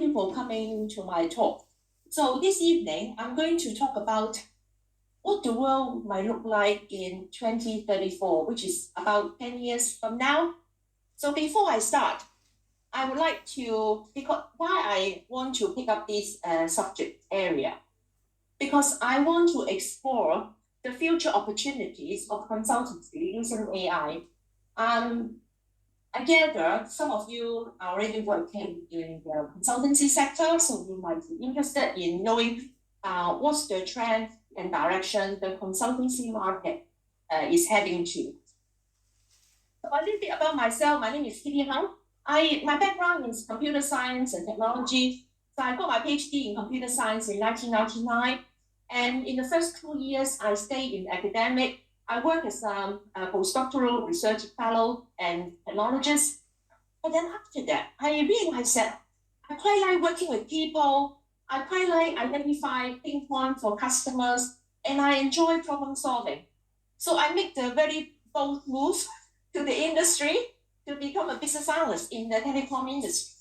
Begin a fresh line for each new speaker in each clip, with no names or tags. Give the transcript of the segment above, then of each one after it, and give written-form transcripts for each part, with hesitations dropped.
you for coming to my talk. So this evening, I'm going to talk about what the world might look like in 2034, which is about 10 years from now. So before I start, I would like to, because why I want to pick up this subject area, because I want to explore the future opportunities of consultancy using AI. I gather some of you are already working in the consultancy sector, so you might be interested in knowing what's the trend and direction the consultancy market is heading to. So a little bit about myself. My name is Kitty Hung. My background is computer science and technology. So I got my PhD in computer science in 1999. And in the first 2 years, I stayed in academic. I work as a postdoctoral research fellow and technologist. But then after that, I realized that I quite like working with people. I quite like identifying pain points for customers, and I enjoy problem solving. So I make the very bold move to the industry to become a business analyst in the telecom industry.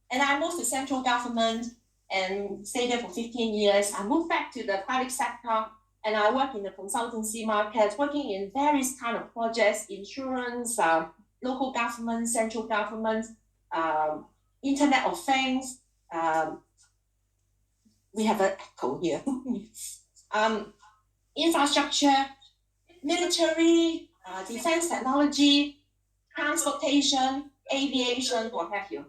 And I moved to central government and stayed there for 15 years. I moved back to the private sector, and I work in the consultancy market, working in various kind of projects, insurance, local government, central government, Internet of Things. We have an echo here. Infrastructure, military, defense technology, transportation, aviation, what have you.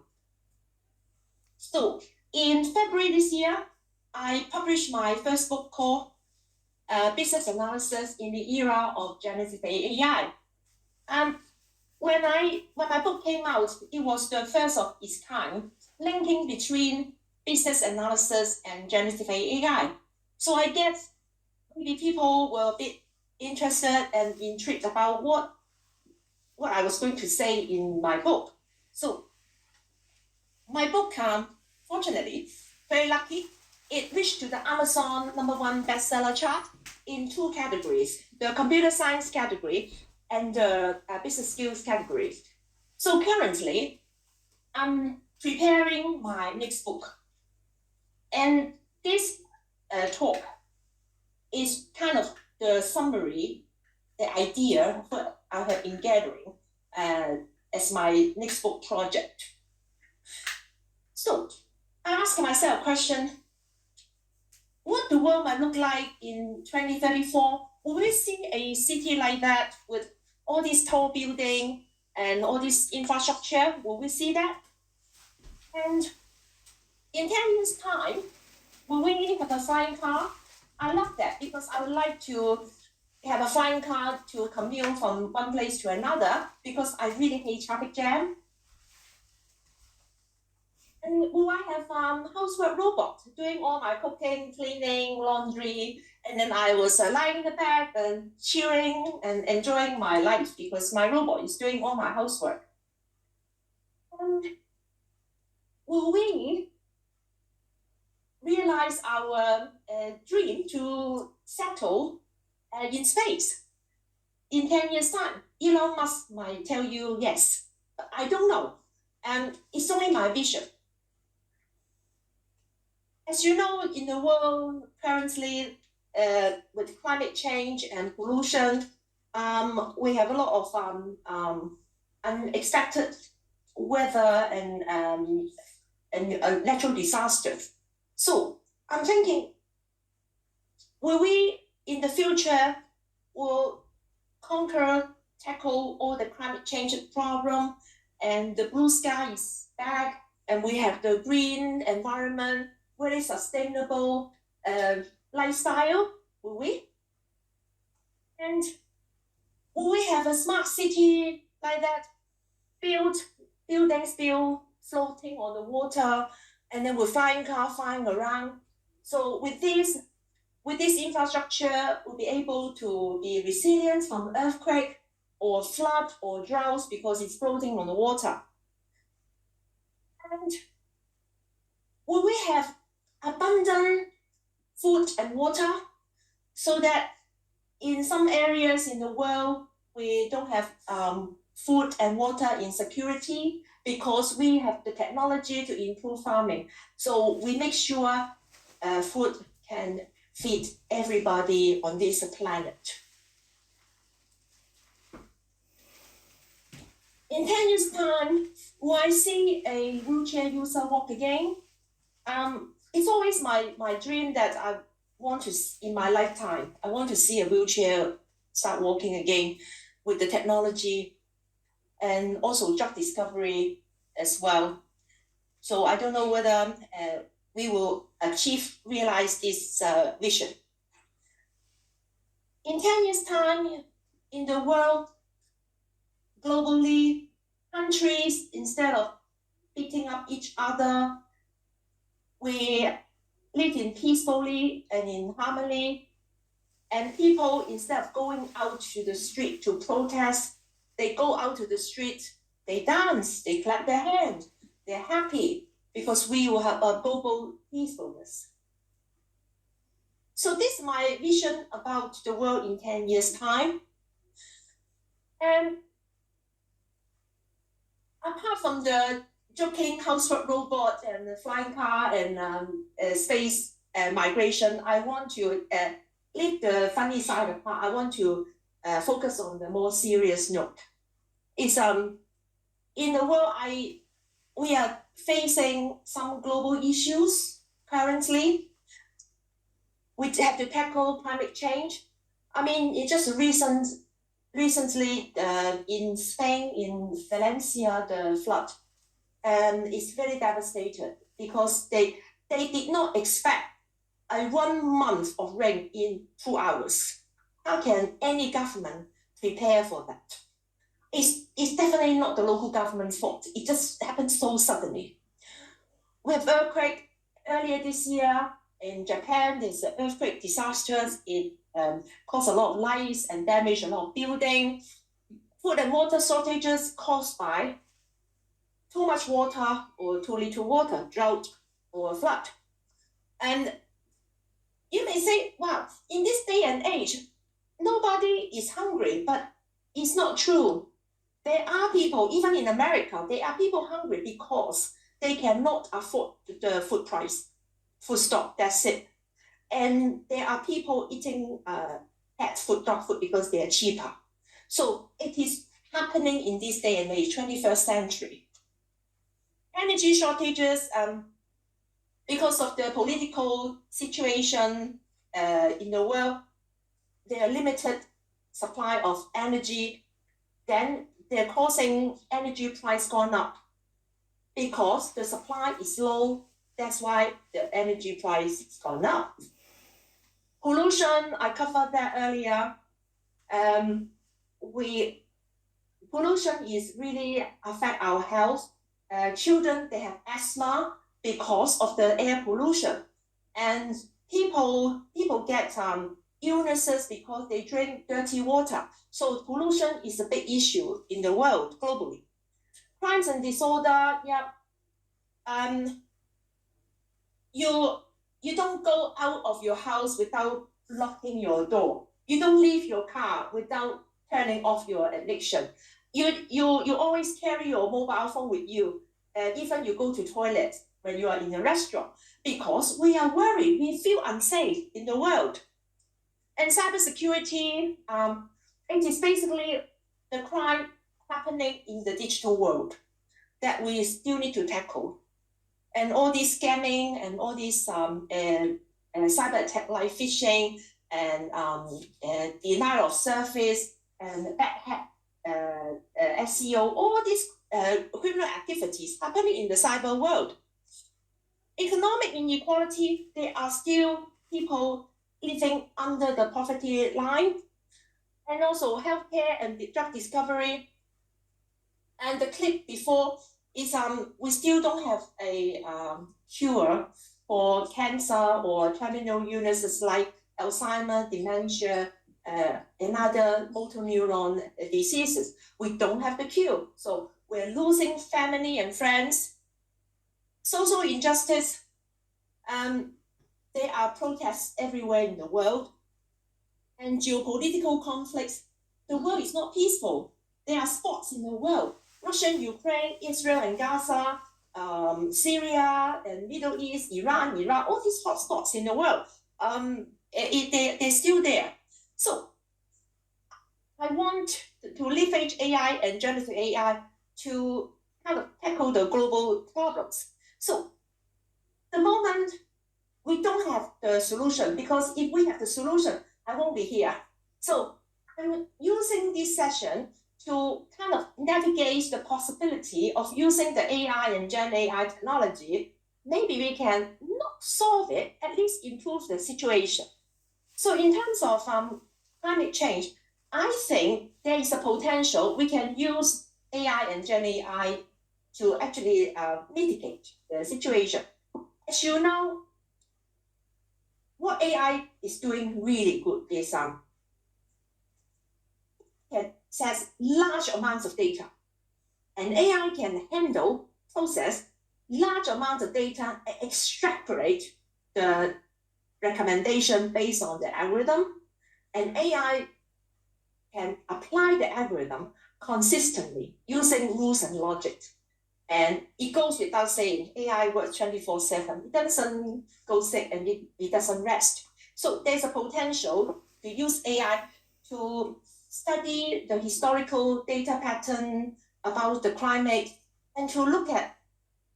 So in February this year, I published my first book called Business Analysis in the Era of Generative AI. When my book came out, it was the first of its kind, linking between business analysis and generative AI. So I guess maybe people were a bit interested and intrigued about what I was going to say in my book. So my book, fortunately, very lucky, it reached to the Amazon #1 bestseller chart in 2 categories, the computer science category and the business skills category. So currently, I'm preparing my next book. And this talk is kind of the summary, the idea of what I have been gathering as my next book project. So I asked myself a question, what the world might look like in 2034? Will we see a city like that with all these tall buildings and all this infrastructure? Will we see that? And in 10 years' time, will we have a flying car? I love that because I would like to have a flying car to commute from one place to another because I really hate traffic jam. And will I have housework robot doing all my cooking, cleaning, laundry, and then I was lying in the bed and chilling and enjoying my life because my robot is doing all my housework. And will we realize our dream to settle in space in 10 years' time? Elon Musk might tell you yes, but I don't know. And it's only my vision. As you know, in the world currently, with climate change and pollution, we have a lot of unexpected weather and natural disasters. So I'm thinking, will we in the future will tackle all the climate change problem, and the blue sky is back, and we have the green environment, very sustainable lifestyle? Will we? And will we have a smart city like that? Buildings still floating on the water, and then with flying car flying around. So with this infrastructure, we'll be able to be resilient from earthquake or flood or droughts because it's floating on the water. And will we have abundant food and water so that in some areas in the world we don't have food and water insecurity, because we have the technology to improve farming. So we make sure food can feed everybody on this planet. In 10 years' time, will I see a wheelchair user walk again? It's always my dream that I want to, in my lifetime, I want to see a wheelchair start walking again with the technology and also drug discovery as well. So I don't know whether we will realize this vision. In 10 years' time, in the world, globally, countries, instead of beating up each other, we live in peacefully and in harmony. And people, instead of going out to the street to protest, they go out to the street, they dance, they clap their hands, they're happy because we will have a global peacefulness. So this is my vision about the world in 10 years' time. And apart from the joking housework robot and the flying car and space migration, I want to leave the funny side apart. I want to focus on the more serious note. It's in the world, we are facing some global issues currently. We have to tackle climate change. I mean, it just recently in Spain, in Valencia, the flood, is very devastated because they did not expect a 1 month of rain in 2 hours. How can any government prepare for that? It's definitely not the local government's fault. It just happened so suddenly. We have earthquake earlier this year in Japan. There's an earthquake disasters. It caused a lot of lives and damaged a lot of buildings. Food and water shortages caused by too much water or too little water, drought or flood. And you may say, well, in this day and age, nobody is hungry, but it's not true. There are people, even in America, there are people hungry because they cannot afford the food price, food stock, that's it. And there are people eating pet food, dog food, because they are cheaper. So it is happening in this day and age, 21st century. Energy shortages, because of the political situation in the world, there are limited supply of energy, then they're causing energy price gone up. Because the supply is low, that's why the energy price has gone up. Pollution, I covered that earlier. Pollution is really affect our health. Children, they have asthma because of the air pollution. And people get illnesses because they drink dirty water. So pollution is a big issue in the world globally. Crimes and disorder, yeah. You don't go out of your house without locking your door. You don't leave your car without turning off your ignition. You always carry your mobile phone with you. Even you go to toilet when you are in a restaurant, because we are worried, we feel unsafe in the world. And cybersecurity, it is basically the crime happening in the digital world that we still need to tackle. And all this scamming and all this cyber attack like phishing and denial of service and bad hat SEO, all these criminal activities happening in the cyber world. Economic inequality, there are still people living under the poverty line, and also healthcare and drug discovery. And the clip before is we still don't have a cure for cancer or terminal illnesses like Alzheimer's, dementia, and other motor neuron diseases. We don't have the cure. So we're losing family and friends. Social injustice, there are protests everywhere in the world. And geopolitical conflicts, the world is not peaceful. There are spots in the world Russia, Ukraine, Israel and Gaza, Syria and Middle East, Iran, Iraq, all these hotspots in the world, they're still there. So I want to leverage AI and generative AI to kind of tackle the global problems. So the moment we don't have the solution, because if we have the solution, I won't be here. So I'm using this session to kind of navigate the possibility of using the AI and Gen AI technology. Maybe we can not solve it, at least improve the situation. So in terms of climate change, I think there is a potential we can use AI and Gen AI to actually mitigate the situation. As you know, what AI is doing really good is can access large amounts of data, and AI can handle, process large amounts of data and extrapolate the recommendation based on the algorithm, and AI can apply the algorithm consistently using rules and logic. And it goes without saying, AI works 24/7. It doesn't go sick and it doesn't rest. So there's a potential to use AI to study the historical data pattern about the climate and to look at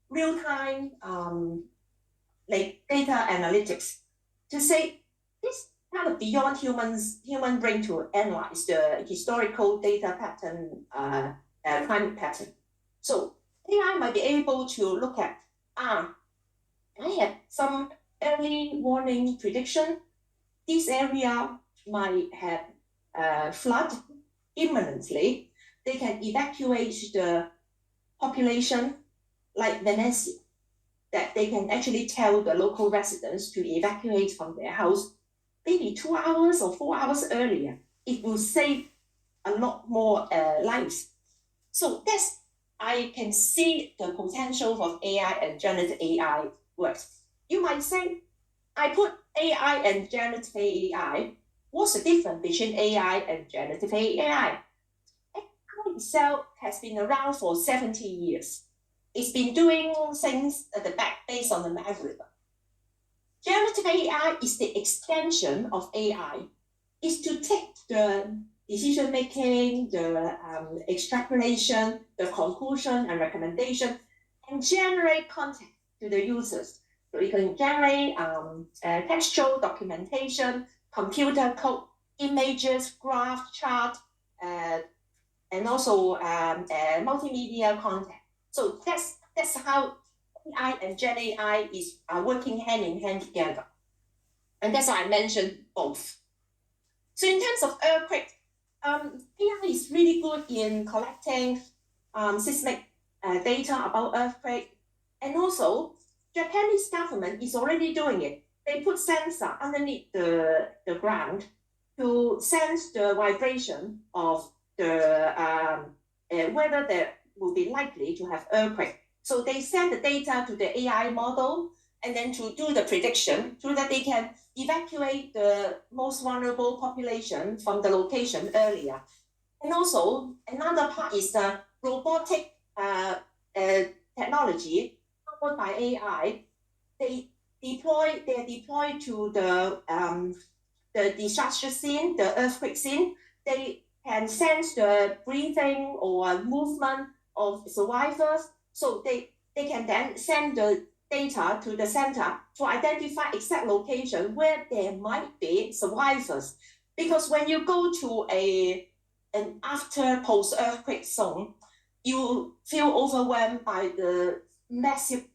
real-time like data analytics to say this kind of beyond human brain to analyze the historical data pattern, climate pattern. So AI might be able to look at, I had some early warning prediction. This area might have flood imminently. They can evacuate the population like Venice, that they can actually tell the local residents to evacuate from their house maybe 2 hours or 4 hours earlier. It will save a lot more lives. So that's, I can see the potential of AI and generative AI works. You might say, I put AI and generative AI. What's the difference between AI and generative AI? AI itself has been around for 70 years. It's been doing things at the back based on an algorithm. Generative AI is the extension of AI. It's to take the decision making, the extrapolation, the conclusion and recommendation, and generate content to the users. So you can generate textual documentation, computer code, images, graph, chart, and also multimedia content. So that's how AI and Gen AI are working hand in hand together. And that's why I mentioned both. So in terms of earthquake, AI is really good in collecting seismic data about earthquake. And also, Japanese government is already doing it. They put sensor underneath the ground to sense the vibration of the whether there will be likely to have earthquake. So they send the data to the AI model and then to do the prediction so that they can evacuate the most vulnerable population from the location earlier. And also another part is the robotic technology powered by AI. They're deployed to the disaster scene, the earthquake scene. They can sense the breathing or movement of survivors. So they can then send the data to the center to identify exact location where there might be survivors. Because when you go to an after post-earthquake zone, you feel overwhelmed by the massive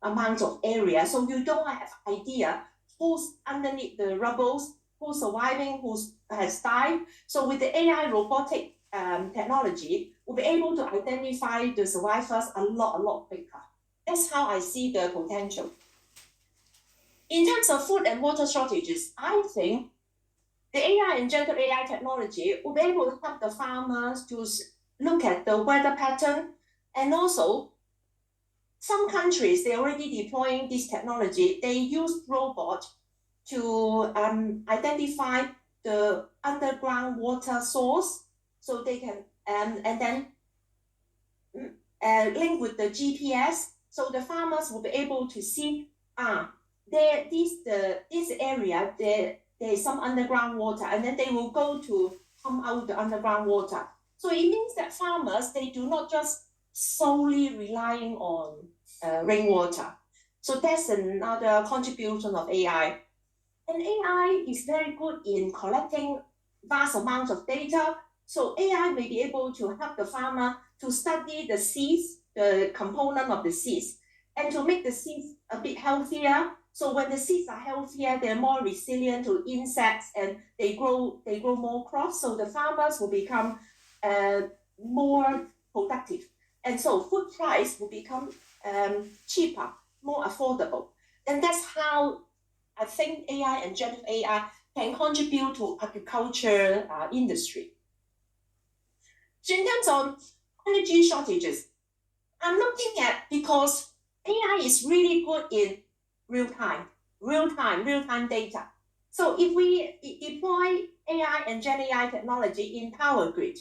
amount of area. So you don't have idea who's underneath the rubble, who's surviving, who has died. So with the AI robotic technology, we'll be able to identify the survivors a lot quicker. That's how I see the potential. In terms of food and water shortages, I think the AI and generative AI technology will be able to help the farmers to look at the weather pattern. And also, some countries, they're already deploying this technology. They use robots to identify the underground water source so they can, and then linked with the GPS, so the farmers will be able to see this area there is some underground water, and then they will go to pump out the underground water. So it means that farmers, they do not just solely relying on rainwater. So that's another contribution of AI. And AI is very good in collecting vast amounts of data. So AI may be able to help the farmer to study the seeds, the component of the seeds, and to make the seeds a bit healthier. So when the seeds are healthier, they're more resilient to insects and they grow more crops. So the farmers will become more productive. And so food price will become cheaper, more affordable. And that's how I think AI and generative AI can contribute to agriculture industry. So in terms of energy shortages, I'm looking at, because AI is really good in real-time data. So if we deploy AI and Gen AI technology in power grid,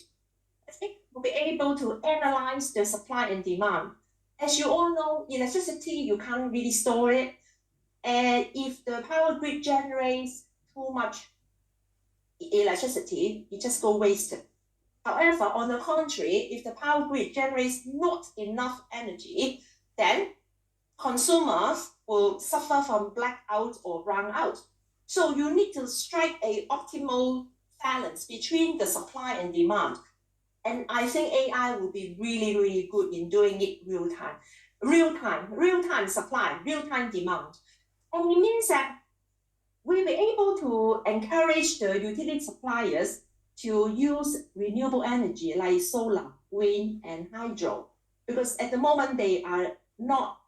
I think we'll be able to analyze the supply and demand. As you all know, electricity, you can't really store it. And if the power grid generates too much electricity, it just go wasted. However, on the contrary, if the power grid generates not enough energy, then consumers will suffer from blackout or brownout. So you need to strike an optimal balance between the supply and demand. And I think AI will be really, really good in doing it real time supply, real time demand. And it means that we'll be able to encourage the utility suppliers to use renewable energy like solar, wind, and hydro, because at the moment they are not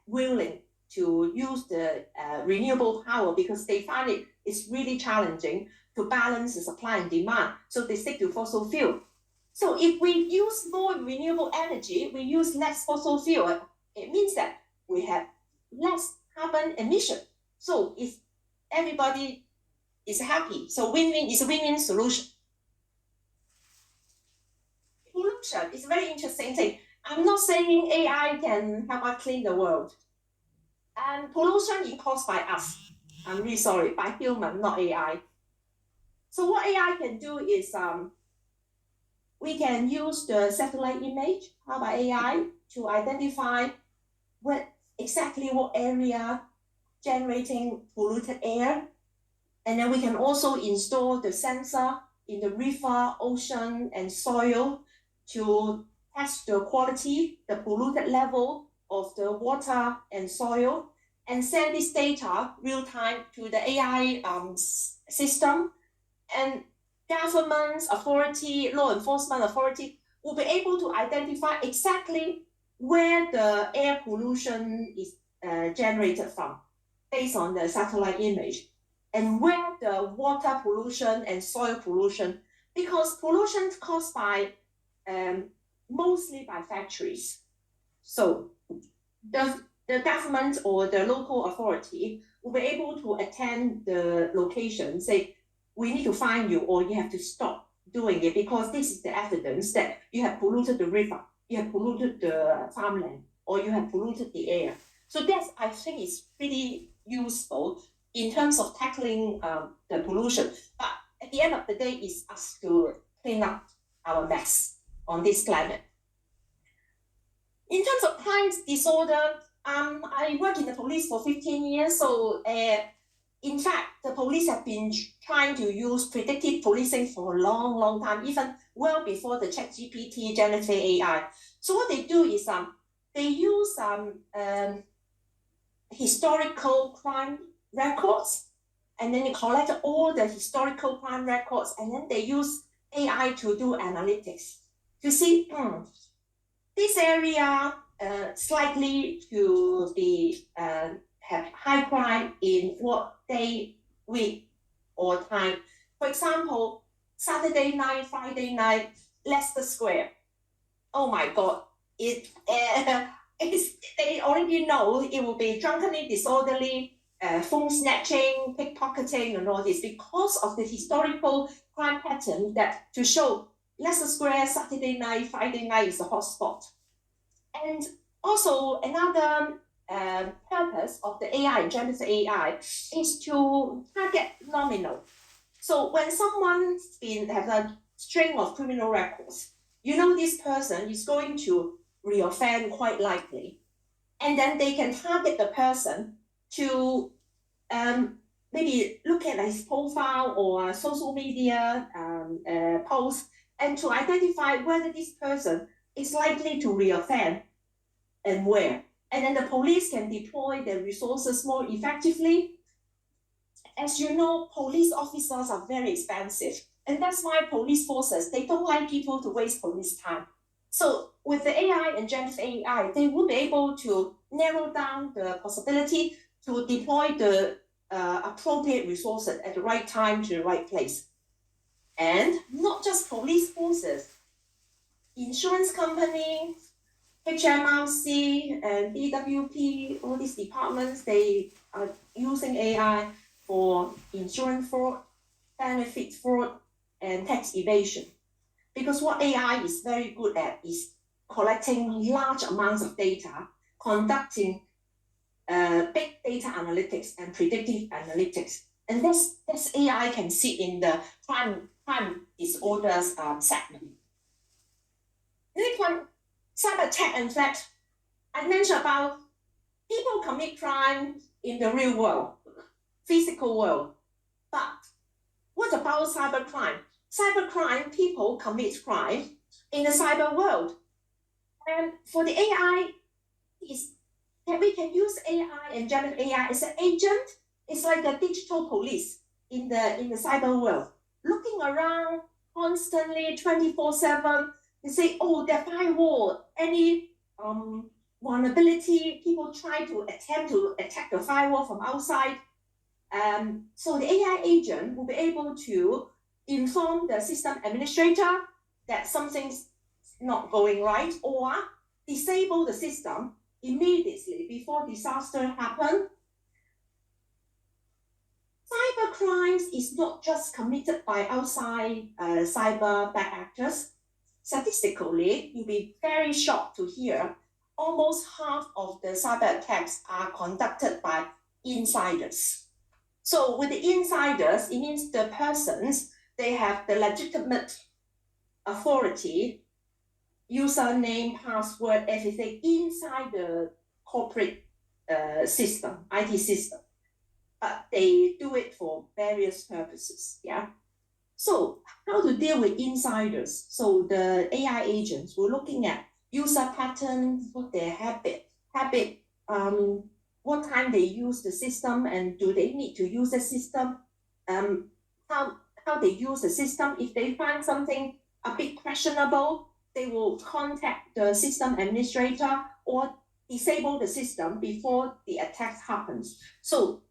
willing to use the renewable power because they find it's really challenging to balance the supply and demand. So they stick to fossil fuel. So if we use more renewable energy, we use less fossil fuel, it means that we have less carbon emission. So if everybody is happy, so win-win is a win-win solution. Pollution is a very interesting thing. I'm not saying AI can help us clean the world. And pollution is caused by us. I'm really sorry, by human, not AI. So what AI can do is we can use the satellite image powered by AI to identify exactly what area generating polluted air. And then we can also install the sensor in the river, ocean, and soil to test the quality, the polluted level of the water and soil, and send this data real time to the AI system. And governments, authority, law enforcement authority will be able to identify exactly where the air pollution is generated from based on the satellite image, and where the water pollution and soil pollution, because pollution is caused by mostly by factories. So the government or the local authority will be able to attend the location, say, we need to find you, or you have to stop doing it because this is the evidence that you have polluted the river, you have polluted the farmland, or you have polluted the air. So that's, I think, is pretty useful in terms of tackling the pollution. But at the end of the day, it's us to clean up our mess on this planet. In terms of crime disorder, I work in the police for 15 years, so in fact, the police have been trying to use predictive policing for a long, long time, even well before the ChatGPT, generative AI. So what they do is they use historical crime records, and then they collect all the historical crime records, and then they use AI to do analytics to see this area slightly to be have high crime in what day, week, or time. For example, Saturday night, Friday night, Leicester Square. Oh my God! They already know it will be drunkenly, disorderly, phone snatching, pickpocketing, and all this because of the historical crime pattern that to show Leicester Square, Saturday night, Friday night is a hotspot. And also another purpose of the AI, generative AI, is to target nominal. So when someone's has a string of criminal records, you know this person is going to reoffend quite likely. And then they can target the person to maybe look at his profile or social media posts and to identify whether this person is likely to reoffend and where. And then the police can deploy their resources more effectively. As you know, police officers are very expensive. And that's why police forces, they don't like people to waste police time. So with the AI and generative AI, they will be able to narrow down the possibility to deploy the appropriate resources at the right time to the right place. And not just police forces, insurance companies, HMRC and EWP, all these departments, they are using AI for insurance fraud, benefit fraud, and tax evasion. Because what AI is very good at is collecting large amounts of data, conducting big data analytics and predictive analytics. And this AI can sit in the crime disorders segment. Next one, cyber attack and threat. I mentioned about people commit crime in the real world, physical world. But what about cybercrime? Cybercrime, people commit crime in the cyber world. And for the AI, we can use AI and generative AI as an agent. It's like a digital police in the cyber world, looking around constantly 24/7. They say, oh, the firewall, any vulnerability, people try to attempt to attack the firewall from outside. So the AI agent will be able to inform the system administrator that something's not going right or disable the system immediately before disaster happens. Cyber crimes is not just committed by outside cyber bad actors. Statistically, you'll be very shocked to hear almost half of the cyber attacks are conducted by insiders. So with the insiders, it means the persons, they have the legitimate authority, username, password, everything inside the corporate system, IT system. But they do it for various purposes, yeah? So how to deal with insiders? So the AI agents were looking at user patterns, what their habit, what time they use the system, and do they need to use the system? How they use the system. If they find something a bit questionable, they will contact the system administrator or disable the system before the attack happens. So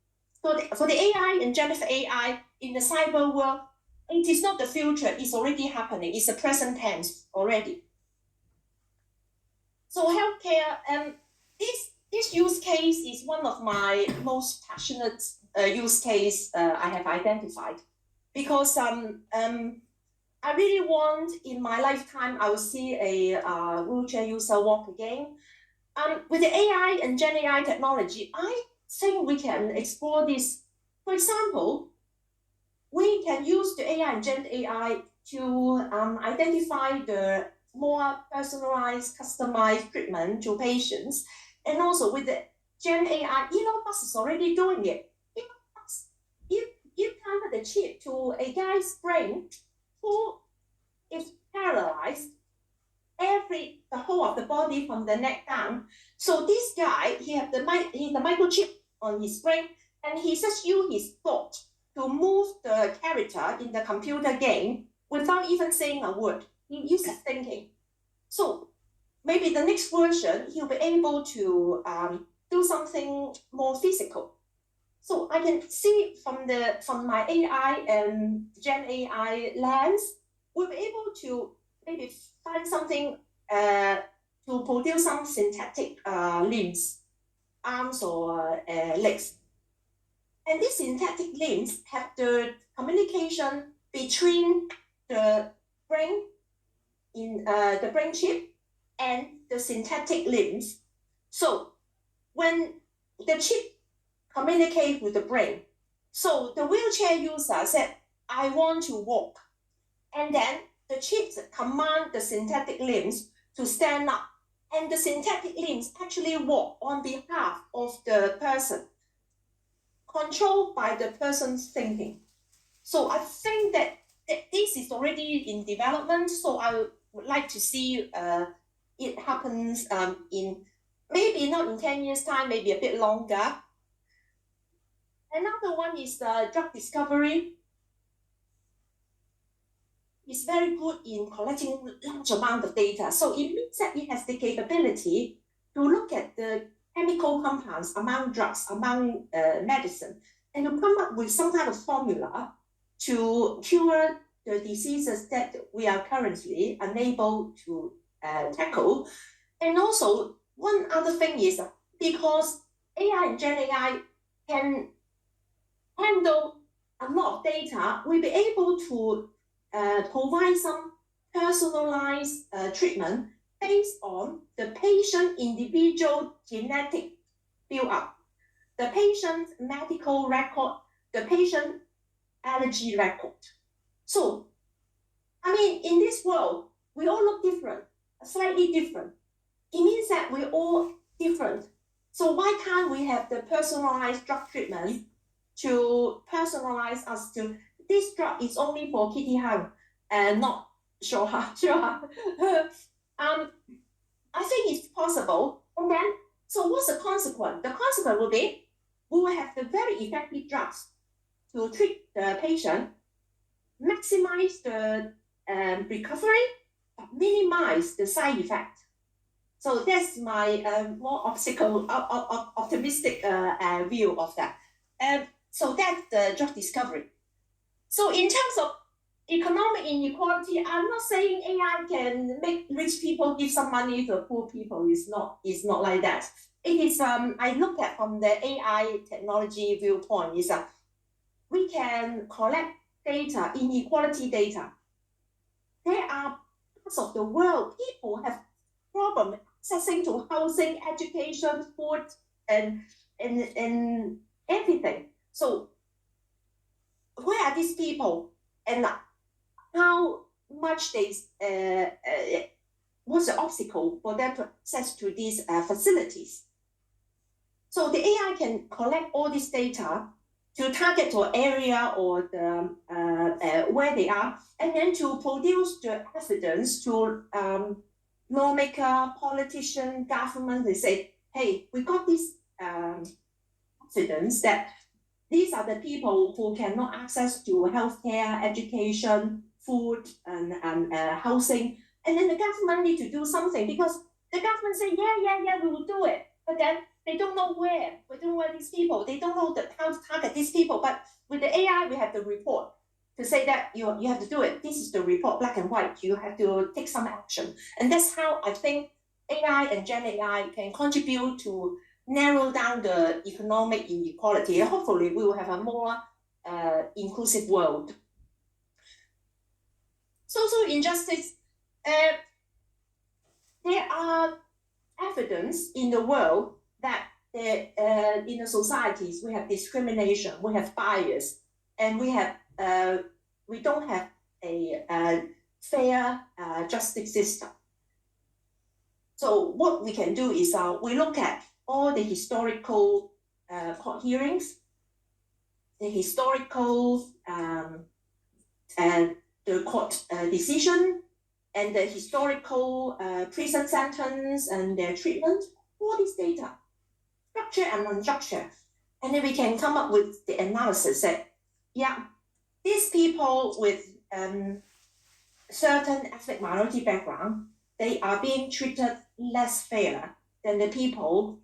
for the AI and generative AI in the cyber world, it is not the future, it's already happening. It's the present tense already. So healthcare, this use case is one of my most passionate use case I have identified, because I really want in my lifetime I will see a wheelchair user walk again. With the AI and Gen AI technology, I think we can explore this. For example, we can use the AI and Gen AI to identify the more personalized, customized treatment to patients. And also with the Gen AI, Elon Musk is already doing it. Elon Musk, you planted the chip to a guy's brain who is paralyzed, the whole of the body from the neck down. So this guy, he has the microchip on his brain, and he just use his thought to move the character in the computer game without even saying a word. He uses thinking. So maybe the next version, he'll be able to do something more physical. So I can see from my AI and Gen AI lens, we'll be able to maybe find something to produce some synthetic limbs, arms or legs. And these synthetic limbs have the communication between the brain in the brain chip and the synthetic limbs. So when the chip communicates with the brain, so the wheelchair user said, I want to walk. And then the chips command the synthetic limbs to stand up. And the synthetic limbs actually walk on behalf of the person, controlled by the person's thinking. So I think that this is already in development. So I would like to see it happens in maybe not in 10 years' time, maybe a bit longer. Another one is drug discovery. It's very good in collecting large amount of data. So it means that it has the capability to look at the chemical compounds among drugs, among medicine, and to come up with some kind of formula to cure the diseases that we are currently unable to tackle. And also, one other thing is because AI and Gen AI can handle a lot of data, we'll be able to provide some personalized treatment based on the patient individual genetic build-up, the patient's medical record, the patient allergy record. So, I mean, in this world, we all look different, slightly different. It means that we're all different. So why can't we have the personalized drug treatment to personalize us to this drug is only for Kitty Hung and not Shoha. I think it's possible. And then, so what's the consequence? The consequence will be we will have the very effective drugs to treat the patient, maximize the recovery, but minimize the side effect. So that's my more optimistic view of that. So that's the drug discovery. So in terms of economic inequality, I'm not saying AI can make rich people give some money to poor people. It's not like that. It is I look at from the AI technology viewpoint is we can collect data, inequality data. There are parts of the world people have problem accessing to housing, education, food, and everything. So where are these people, and how much they what's the obstacle for them to access to these facilities? So the AI can collect all this data to target to area or the where they are, and then to produce the evidence to lawmaker, politician, government. They say, hey, we got this evidence that these are the people who cannot access to healthcare, education, food, and housing. And then the government need to do something because the government say, yeah, we will do it. But then they don't know where. We don't know where these people. They don't know how to target these people. But with the AI, we have the report to say that you have to do it. This is the report, black and white. You have to take some action. And that's how I think AI and Gen AI can contribute to narrow down the economic inequality. Hopefully, we will have a more inclusive world. Social injustice. There are evidence in the world that in the societies we have discrimination, we have bias, and we don't have a fair justice system. So what we can do is we look at all the historical court hearings, the historical and the court decision, and the historical prison sentence and their treatment, all this data, structured and unstructured. And then we can come up with the analysis that, yeah, these people with certain ethnic minority background, they are being treated less fair than the people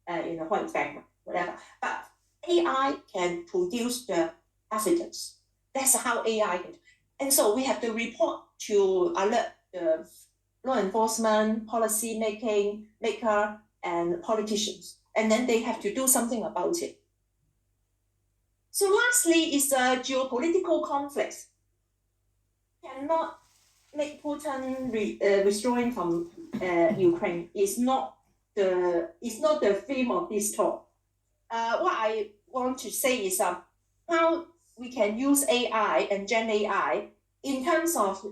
in a white background, whatever. But AI can produce the evidence. That's how AI can. And so we have to report to alert the law enforcement, policy maker, and politicians. And then they have to do something about it. So lastly is geopolitical conflicts. Cannot make Putin withdrawing from Ukraine is not the theme of this talk. What I want to say is how we can use AI and Gen AI in terms of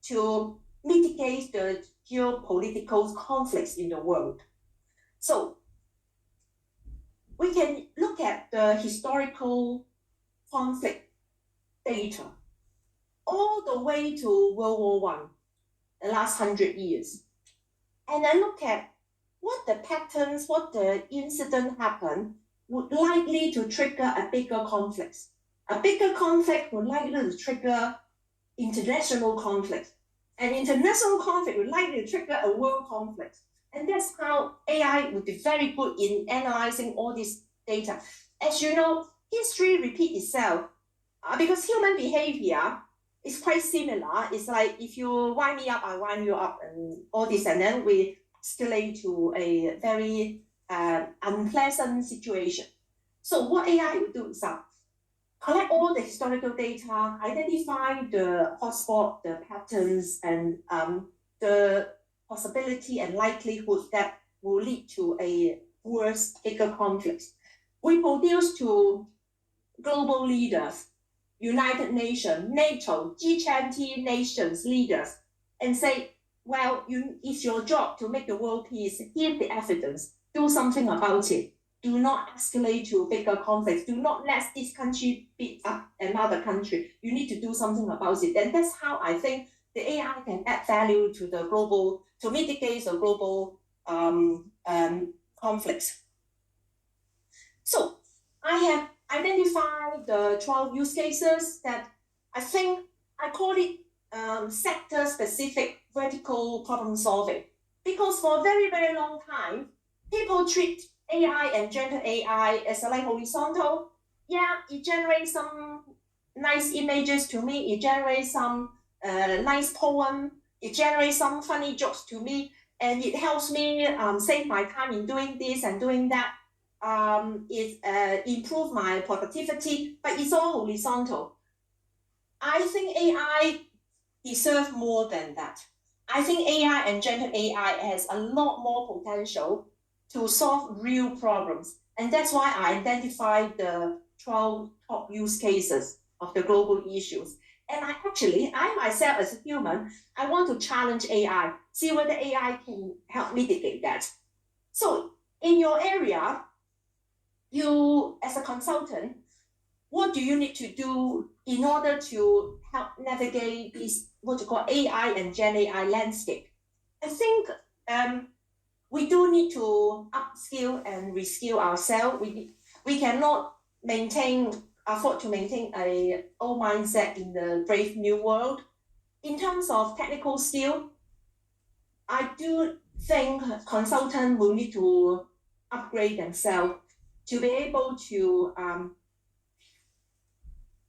to mitigate the geopolitical conflicts in the world. So we can look at the historical conflict data all the way to World War I, the last 100 years. And then look at what the patterns, what the incident happened would likely to trigger a bigger conflict. A bigger conflict would likely to trigger international conflict. An international conflict would likely to trigger a world conflict. And that's how AI would be very good in analyzing all this data. As you know, history repeats itself because human behavior is quite similar. It's like if you wind me up, I wind you up, and all this, and then we escalate to a very unpleasant situation. So what AI will do is collect all the historical data, identify the hotspot, the patterns, and the possibility and likelihood that will lead to a worse, bigger conflict. We produce to global leaders, United Nations, NATO, G20 nations leaders, and say, well, it's your job to make the world peace. Here's the evidence. Do something about it. Do not escalate to bigger conflicts. Do not let this country beat up another country. You need to do something about it. And that's how I think the AI can add value to the global, to mitigate the global conflicts. So I have identified the 12 use cases that I think I call it sector-specific vertical problem solving. Because for a very, very long time, people treat AI and generative AI as like horizontal. Yeah, it generates some nice images to me. It generates some nice poem. It generates some funny jokes to me. And it helps me save my time in doing this and doing that. It improve my productivity, but it's all horizontal. I think AI deserves more than that. I think AI and generative AI has a lot more potential to solve real problems. And that's why I identified the 12 top use cases of the global issues. And I myself as a human, I want to challenge AI, see whether AI can help mitigate that. So in your area, you as a consultant, what do you need to do in order to help navigate this, what you call AI and Gen AI landscape? I think we do need to upskill and reskill ourselves. We cannot afford to maintain an old mindset in the brave new world. In terms of technical skill, I do think consultants will need to upgrade themselves to be able to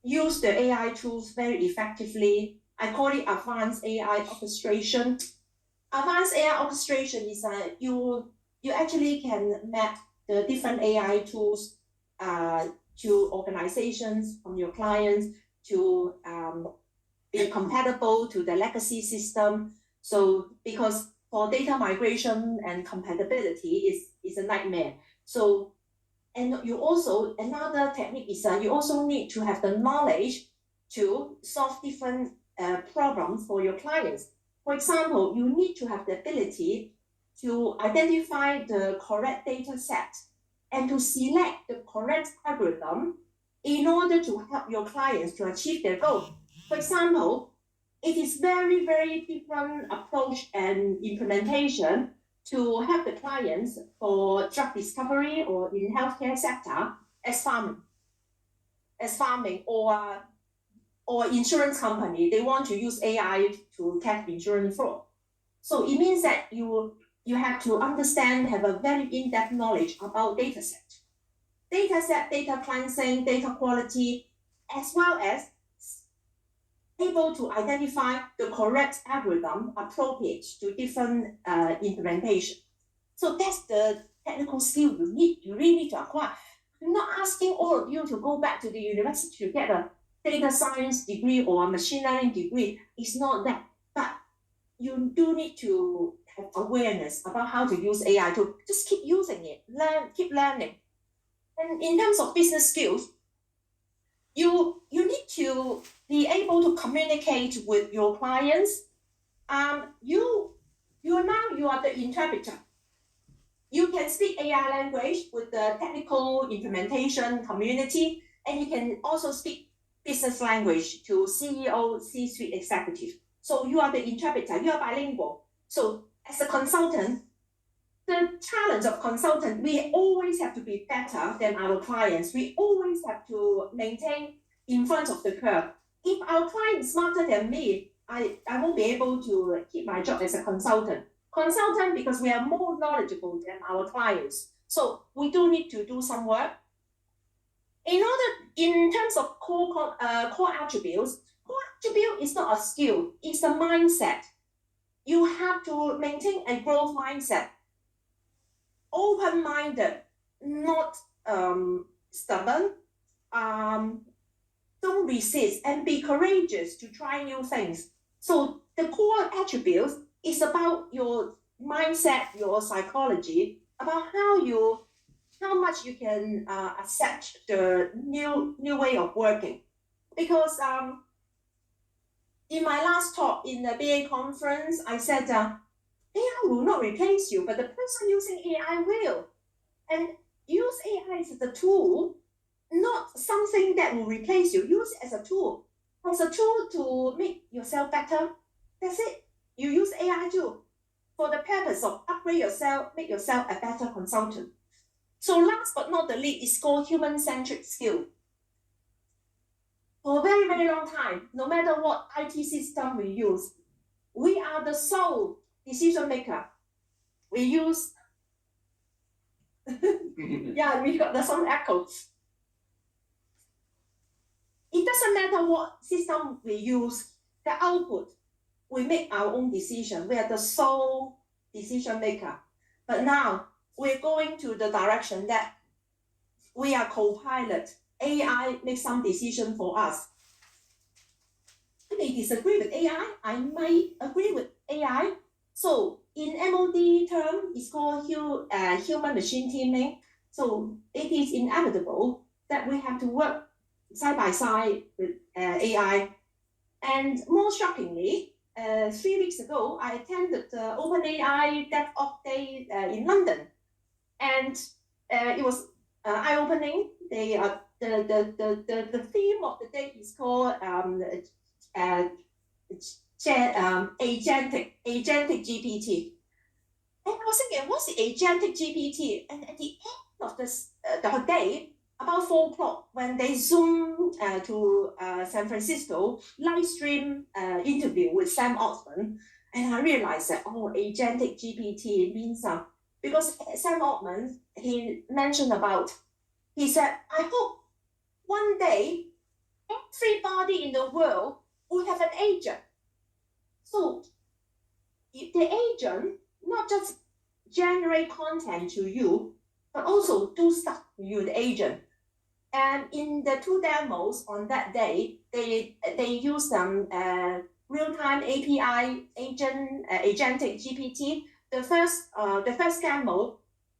use the AI tools very effectively. I call it advanced AI orchestration. Advanced AI orchestration is you actually can map the different AI tools to organizations, from your clients, to be compatible to the legacy system. So because for data migration and compatibility is a nightmare. So, and you also, another technique is you also need to have the knowledge to solve different problems for your clients. For example, you need to have the ability to identify the correct data set and to select the correct algorithm in order to help your clients to achieve their goal. For example, it is very, very different approach and implementation to help the clients for drug discovery or in healthcare sector as farming or insurance company. They want to use AI to catch insurance fraud. So it means that you have to understand, have a very in-depth knowledge about data set, data cleansing, data quality, as well as able to identify the correct algorithm appropriate to different implementation. So that's the technical skill you really need to acquire. I'm not asking all of you to go back to the university to get a data science degree or a machine learning degree. It's not that. But you do need to have awareness about how to use AI to just keep using it, keep learning. And in terms of business skills, you need to be able to communicate with your clients. You are the interpreter. You can speak AI language with the technical implementation community, and you can also speak business language to CEO, C-suite executive. So you are the interpreter, you are bilingual. So as a consultant, the challenge of consultant, we always have to be better than our clients. We always have to maintain in front of the curve. If our client is smarter than me, I won't be able to keep my job as a consultant. Consultant, because we are more knowledgeable than our clients. So we do need to do some work. In terms of core attributes, core attribute is not a skill, it's a mindset. You have to maintain a growth mindset. Open-minded, not stubborn. Don't resist and be courageous to try new things. So the core attributes is about your mindset, your psychology, about how much you can accept the new way of working. Because in my last talk in the BA conference, I said AI will not replace you, but the person using AI will. And use AI as a tool, not something that will replace you. Use it as a tool. As a tool to make yourself better. That's it. You use AI too for the purpose of upgrade yourself, make yourself a better consultant. So last but not the least is called human-centric skill. For a very, very long time, no matter what IT system we use, we are the sole decision maker. We use, yeah, we got the some echoes. It doesn't matter what system we use, the output, we make our own decision. We are the sole decision maker. But now we're going to the direction that we are co-pilot. AI makes some decision for us. I may disagree with AI. I might agree with AI. So in MOD term, it's called human-machine teaming. So it is inevitable that we have to work side by side with AI. And more shockingly, 3 weeks ago, I attended the OpenAI DevOps Day in London. And it was eye-opening. The theme of the day is called agentic GPT. And I was thinking, what's the agentic GPT? And at the end of the day, about 4 o'clock, when they Zoom to San Francisco, live stream interview with Sam Altman, and I realized that, agentic GPT means because Sam Altman, he mentioned about, he said, I hope one day everybody in the world will have an agent. So the agent not just generate content to you, but also do stuff to you, the agent. And in the 2 demos on that day, they use real-time API agent, agentic GPT. The first demo,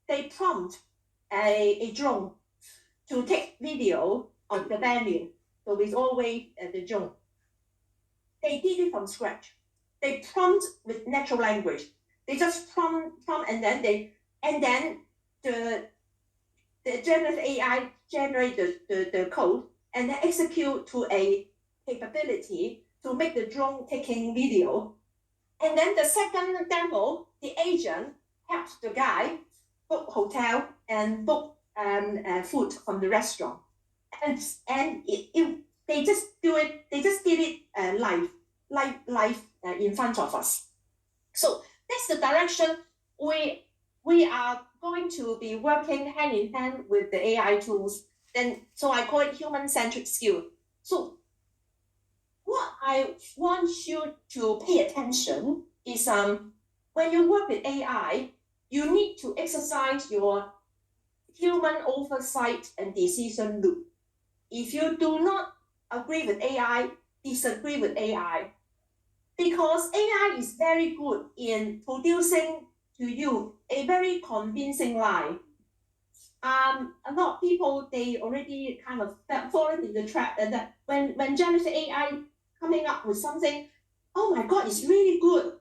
they prompt a drone to take video of the venue. So it's always the drone. They did it from scratch. They prompt with natural language. They just prompt and then the generative AI generate the code and then execute to a capability to make the drone taking video. And then the second demo, the agent helps the guy book hotel and book food from the restaurant. And they just do it, they just did it live in front of us. So that's the direction we are going to be working hand in hand with the AI tools. So I call it human-centric skill. So what I want you to pay attention is when you work with AI, you need to exercise your human oversight and decision loop. If you do not agree with AI, disagree with AI, because AI is very good in producing to you a very convincing lie. A lot of people, they already kind of fallen in the trap, and that when generative AI coming up with something, oh my God, it's really good,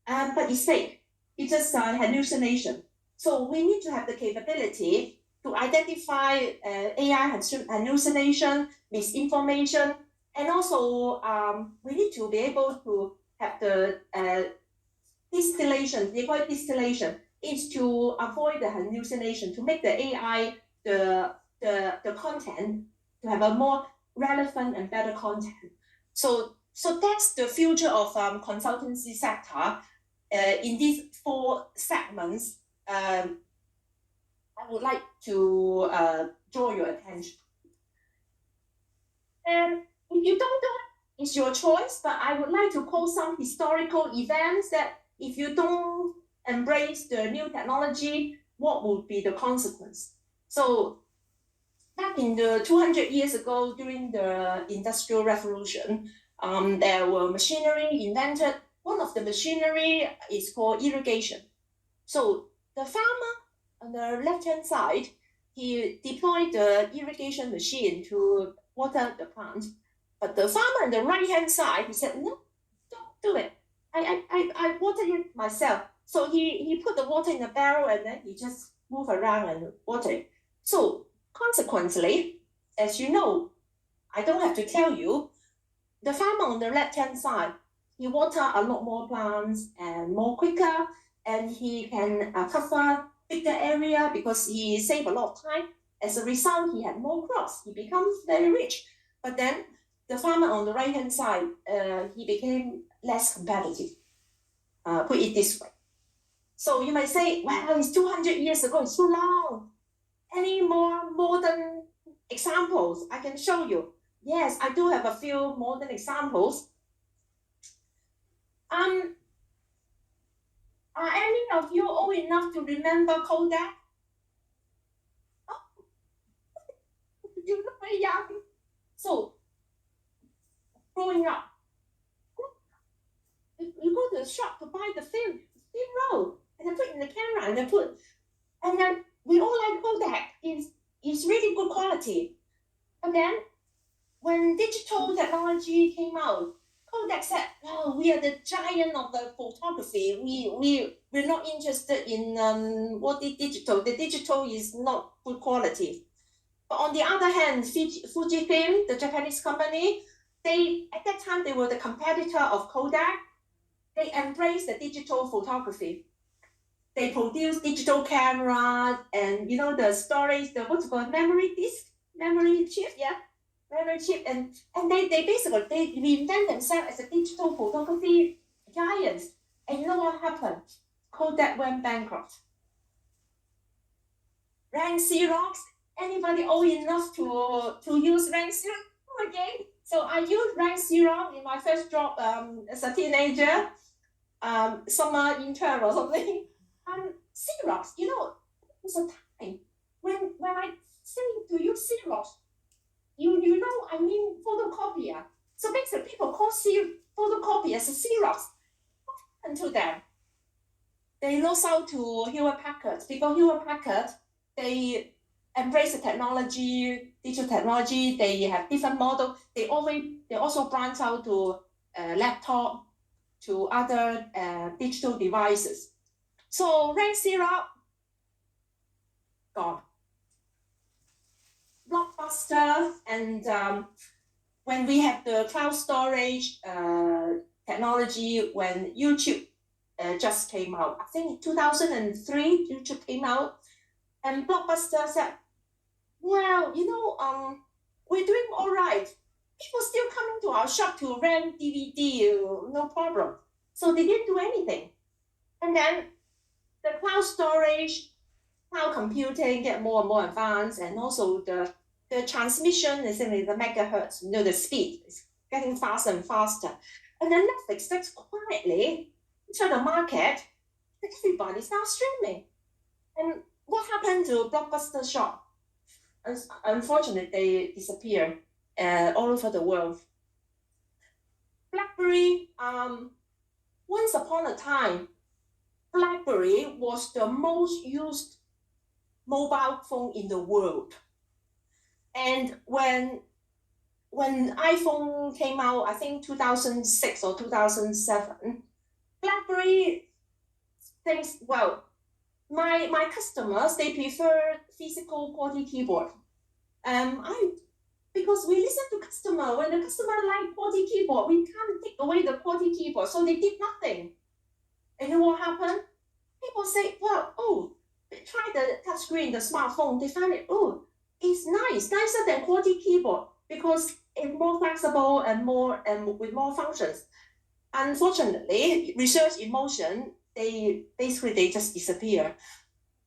but it's fake. It's just hallucination. So we need to have the capability to identify AI hallucination, misinformation, and also we need to be able to have the distillation. They call it distillation. Is to avoid the hallucination, to make the AI the content to have a more relevant and better content. So that's the future of consultancy sector. In these 4 segments, I would like to draw your attention. And if you don't know, it's your choice, but I would like to quote some historical events that if you don't embrace the new technology, what would be the consequence? So back in the 200 years ago, during the Industrial Revolution, there were machinery invented. One of the machinery is called irrigation. So the farmer on the left-hand side, he deployed the irrigation machine to water the plant. But the farmer on the right-hand side, he said, no, don't do it. I water it myself. So he put the water in a barrel and then he just move around and water it. So consequently, as you know, I don't have to tell you, the farmer on the left-hand side, he water a lot more plants and more quicker, and he can cover bigger area because he save a lot of time. As a result, he had more crops. He becomes very rich. But then the farmer on the right-hand side, he became less competitive. Put it this way. So you might say, well, it's 200 years ago, it's too long. Any more modern examples I can show you? Yes, I do have a few modern examples. Are any of you old enough to remember Kodak? Oh, you look very young. So, growing up, you go to the shop to buy the film roll, and then put in the camera, and then we all like Kodak. It's really good quality. And then when digital technology came out, Kodak said, "Oh, we are the giant of the photography. We're not interested in what the digital. The digital is not good quality." But on the other hand, Fujifilm, the Japanese company, they at that time they were the competitor of Kodak. They embraced the digital photography. They produced digital cameras and the storage, the what's called memory chip, memory chip, and they basically they reinvent themselves as a digital photography giants. And you know what happened? Kodak went bankrupt. Rank Xerox. Anybody old enough to use Rank Xerox again? So I used Rank Xerox in my first job as a teenager, summer intern or something. Xerox, there's a time when I say to use Xerox, I mean photocopier. So basically, people call photocopy as a Xerox. And to them, they lost out to Hewlett-Packard because Hewlett-Packard, they embrace the technology, digital technology. They have different models. They also branch out to laptop, to other digital devices. So Rank Xerox, gone. Blockbuster, and when we have the cloud storage technology, when YouTube just came out, I think in 2003, YouTube came out, and Blockbuster said, well, we're doing all right. People still coming to our shop to rent DVD, no problem. So they didn't do anything. And then the cloud storage, cloud computing get more and more advanced, and also the transmission is in the megahertz, the speed is getting faster and faster. And then Netflix starts quietly into the market. Everybody's now streaming. And what happened to Blockbuster shop? Unfortunately, they disappear all over the world. BlackBerry, once upon a time, BlackBerry was the most used mobile phone in the world. And when iPhone came out, I think 2006 or 2007, BlackBerry thinks, well, my customers, they prefer physical QWERTY keyboard. Because we listen to customer, when the customer like QWERTY keyboard, we can't take away the QWERTY keyboard, so they did nothing. And then what happened? People say, well, oh, try the touchscreen, the smartphone, they find it, oh, it's nicer than QWERTY keyboard because it's more flexible and with more functions. Unfortunately, research in motion, they just disappear.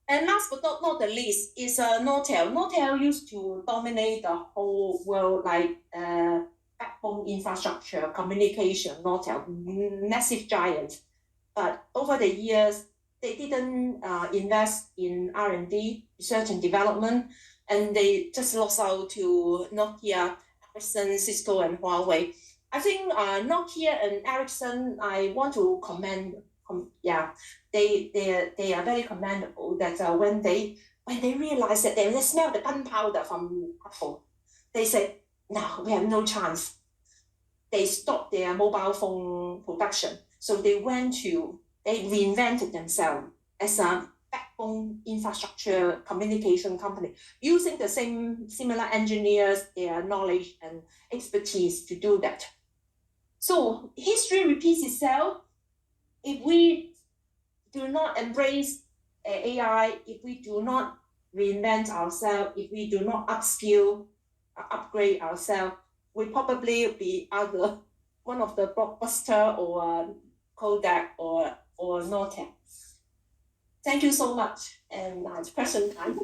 And last but not the least is Nortel. Nortel used to dominate the whole world, like backbone infrastructure, communication. Nortel, massive giant. But over the years, they didn't invest in R&D, research and development, and they just lost out to Nokia, Ericsson, Cisco, and Huawei. I think Nokia and Ericsson, I want to commend. They are very commendable that when they realize that they smell the gunpowder from Apple, they said, no, we have no chance. They stopped their mobile phone production. So they reinvented themselves as a backbone infrastructure communication company, using the similar engineers, their knowledge and expertise to do that. So history repeats itself. If we do not embrace AI, if we do not reinvent ourselves, if we do not upskill, upgrade ourselves, we probably be either one of the Blockbuster or Kodak or Nortel. Thank you so much, and it's question time.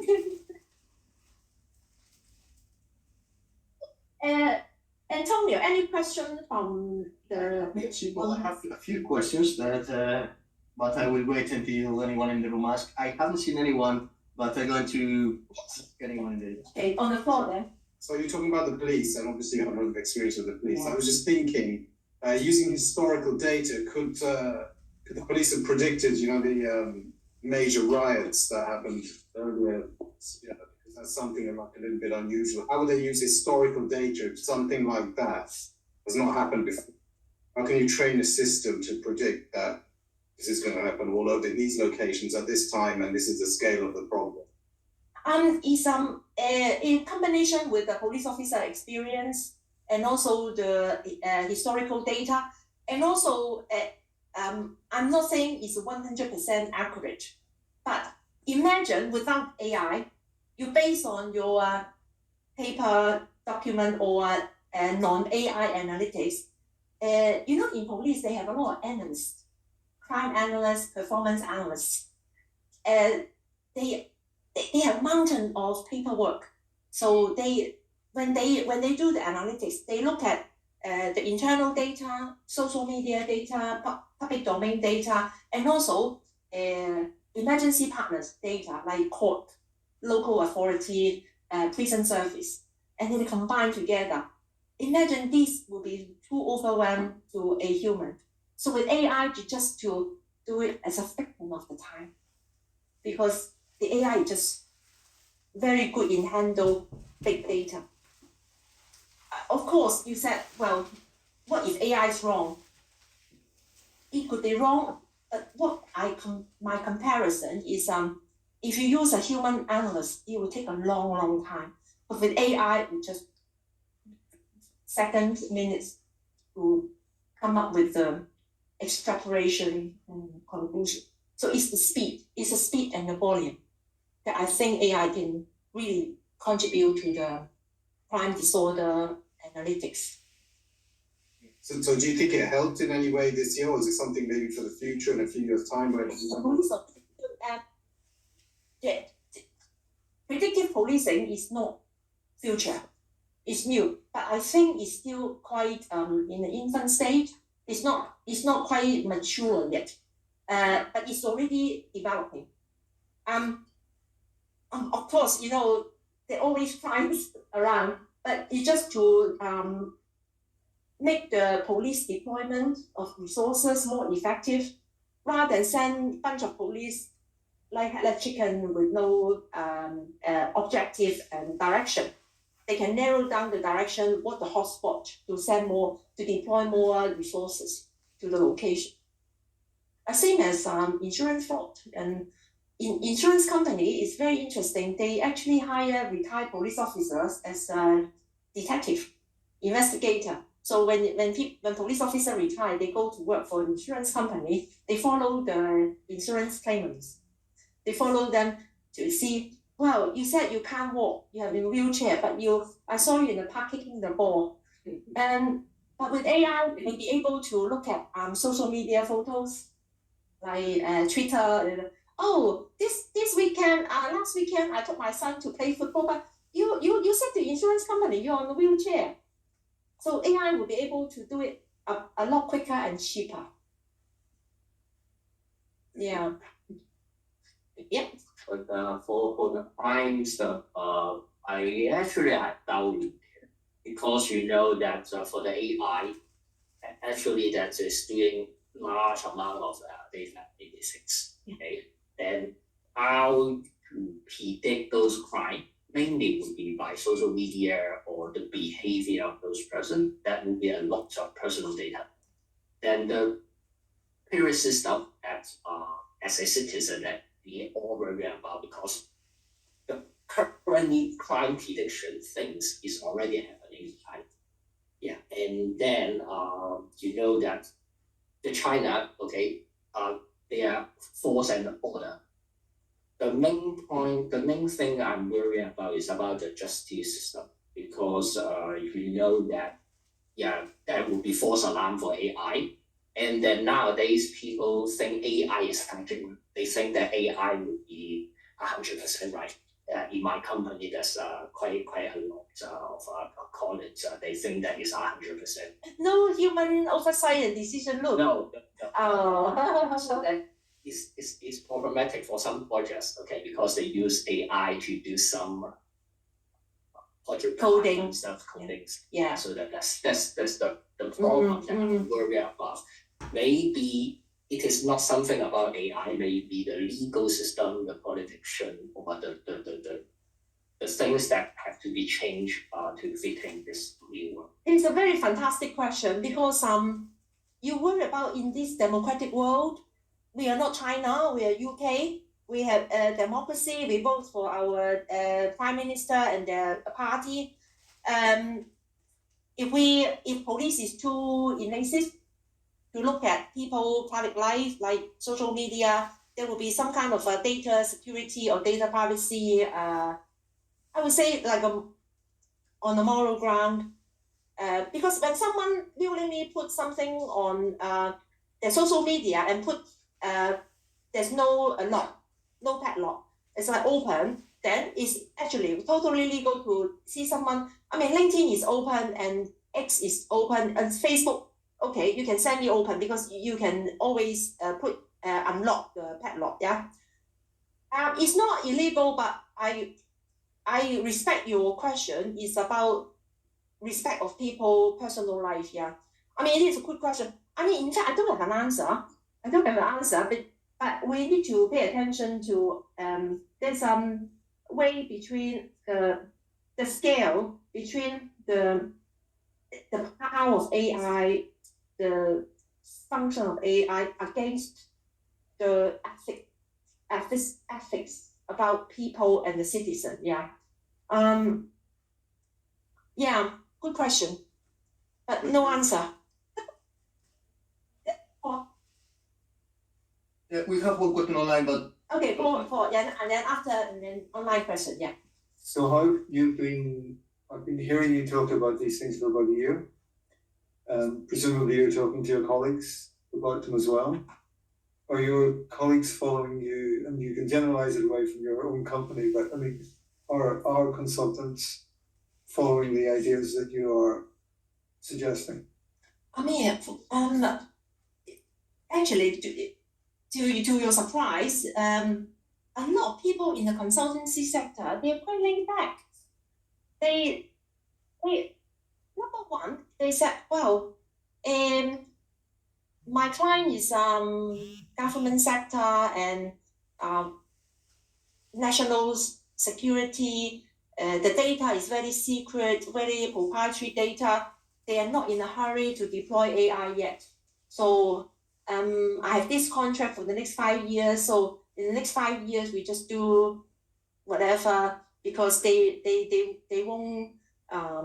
Antonio, any question from the...
Well, I have a few questions that, but I will wait until anyone in the room asks. I haven't seen anyone, but I'm going to ask anyone in the...
Okay, on the floor then.
So you're talking about the police, and obviously you have a lot of experience with the police. Yeah. I was just thinking, using historical data, could the police have predicted, the major riots that happened earlier? Yeah, because that's something like a little bit unusual. How would they use historical data if something like that has not happened before? How can you train a system to predict that this is going to happen all over these locations at this time, and this is the scale of the problem?
Is in combination with the police officer experience and also the historical data, and also I'm not saying it's 100% accurate, but imagine without AI, you base on your paper document or non-AI analytics. In police they have a lot of analysts, crime analysts, performance analysts, and they have mountain of paperwork. So when they do the analytics, they look at the internal data, social media data, public domain data, and also emergency partners data like court, local authority, prison service, and then they combine together. Imagine this will be too overwhelmed to a human. So with AI, you just to do it as a fraction of the time, because the AI is just very good in handle big data. Of course, you said, well, what if AI is wrong? It could be wrong, but my comparison is if you use a human analyst, it will take a long time. But with AI, it just seconds, minutes to come up with the extrapolation and conclusion. So it's the speed and the volume that I think AI can really contribute to the crime disorder analytics.
So do you think it helped in any way this year, or is it something maybe for the future in a few years' time?
Predictive policing is not future, it's new, but I think it's still quite in the infant stage. It's not quite mature yet, but it's already developing. Of course, there always crimes around, but it's just to make the police deployment of resources more effective, rather than send a bunch of police like a chicken with no objective and direction. They can narrow down the direction, what the hotspot to send more, to deploy more resources to the location. Same as insurance fraud. And in insurance company, it's very interesting. They actually hire retired police officers as a detective, investigator. So when police officer retire, they go to work for an insurance company. They follow the insurance claimants. They follow them to see, well, you said you can't walk, you have a wheelchair, but I saw you in the park kicking the ball. But with AI, we'll be able to look at social media photos, like Twitter. Oh, this weekend, last weekend, I took my son to play football, but you said the insurance company you're on a wheelchair. So AI will be able to do it a lot quicker and cheaper. Yeah. Yep.
But for the crime stuff, I actually doubt it because you know that for the AI, actually that is doing large amount of data analytics. Okay, then how to predict those crime mainly would be by social media or the behavior of those person. That would be a lot of personal data. Then the privacy stuff that as a citizen that we all worry about because the current crime prediction things is already happening, right? Yeah, and then you know that the China, okay, they are force and order. The main thing I'm worried about is about the justice system because you know that there will be false alarm for AI. And then nowadays, people think AI is something. They think that AI would be 100% right. In my company, there's quite a lot of colleagues. They think that is 100%.
No human oversight and decision look.
No.
Oh.
So that is problematic for some projects. Okay, because they use AI to do some project
Coding
stuff, codings.
Yeah.
So that's the problem that I'm worried about. Maybe it is not something about AI, maybe the legal system, the politician, or the things that have to be changed to fit in this new world.
It's a very fantastic question because you worry about in this democratic world, we are not China, we are UK, we have a democracy, we vote for our prime minister and their party. If police is too invasive to look at people's private life, like social media, there will be some kind of data security or data privacy. I would say like on a moral ground, because when someone willingly put something on their social media and put there's no lock, no padlock, it's like open, then it's actually totally legal to see someone. I mean, LinkedIn is open and X is open and Facebook. Okay, you can send me open because you can always unlock the padlock. Yeah, it's not illegal, but I respect your question. It's about respect of people personal life. Yeah, I mean it is a good question. I mean, in fact, I don't have an answer. But we need to pay attention to there's some way between the scale between the power of AI, the function of AI against the ethics about people and the citizen. Yeah. Yeah, good question, but no answer.
Yeah, we have one question online, but
Okay, for and then after online question. Yeah.
So how you've been? I've been hearing you talk about these things for about a year. Presumably you're talking to your colleagues about them as well. Are your colleagues following you? And you can generalize it away from your own company, but I mean, are our consultants following the ideas that you are suggesting?
I mean, actually, to your surprise, a lot of people in the consultancy sector, they're quite laid back. They Number one, they said, well, my client is government sector and national security. The data is very secret, very proprietary data. They are not in a hurry to deploy AI yet. So I have this contract for the next 5 years. So in the next 5 years, we just do whatever because they won't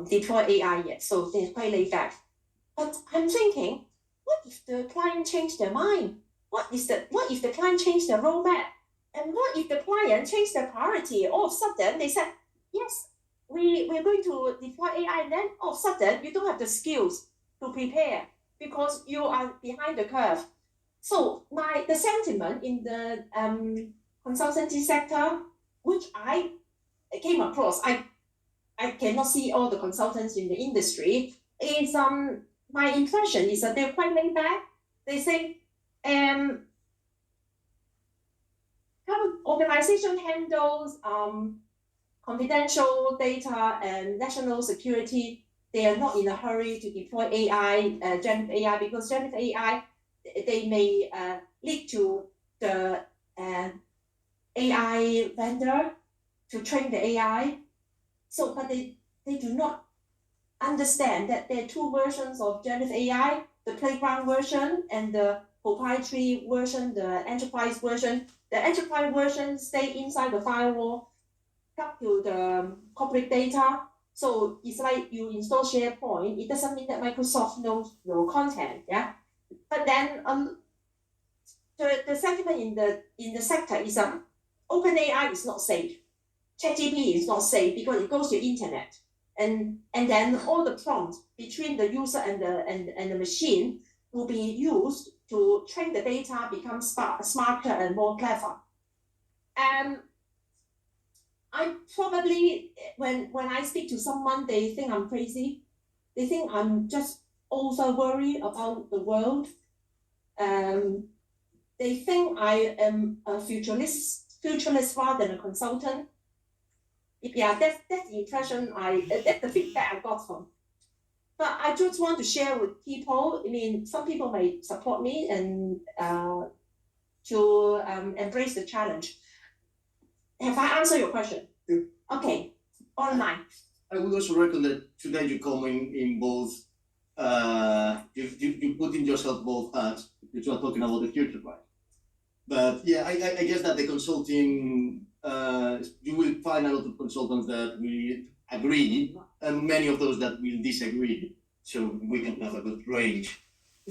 deploy AI yet. So they're quite laid back. But I'm thinking, what if the client change their mind? What if the client change their roadmap? And what if the client change their priority? All of a sudden, they said, yes, we're going to deploy AI, and then all of a sudden, you don't have the skills to prepare because you are behind the curve. So the sentiment in the consultancy sector, which I came across, I cannot see all the consultants in the industry, is my impression is that they're quite laid back. They say, organization handles confidential data and national security. They are not in a hurry to deploy AI, generative AI, because generative AI, they may lead to the AI vendor to train the AI. So, but they do not understand that there are two versions of generative AI, the playground version and the proprietary version, the enterprise version. The enterprise version stay inside the firewall, up to the corporate data. So it's like you install SharePoint. It doesn't mean that Microsoft knows your content, yeah. But then the sentiment in the sector is OpenAI is not safe. ChatGPT is not safe because it goes to internet, and then all the prompts between the user and the machine will be used to train the data, become smarter and more clever. And I probably, when I speak to someone, they think I'm crazy. They think I'm just over worried about the world. They think I am a futurist rather than a consultant. Yeah, that's the impression that's the feedback I got from. But I just want to share with people. I mean, some people may support me and to embrace the challenge. Have I answered your question?
Yeah.
Okay, online.
I would also reckon that today you come in both. You put in yourself both hats because you are talking about the future, right? But yeah, I guess that the consulting, you will find a lot of consultants that will agree, and many of those that will disagree. So we can have a good range.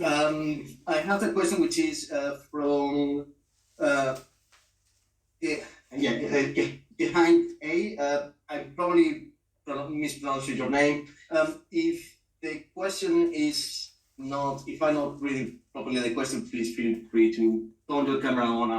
I have a question which is from behind A. I probably mispronounced your name. If the question is not, if I'm not reading properly the question, please feel free to turn your camera on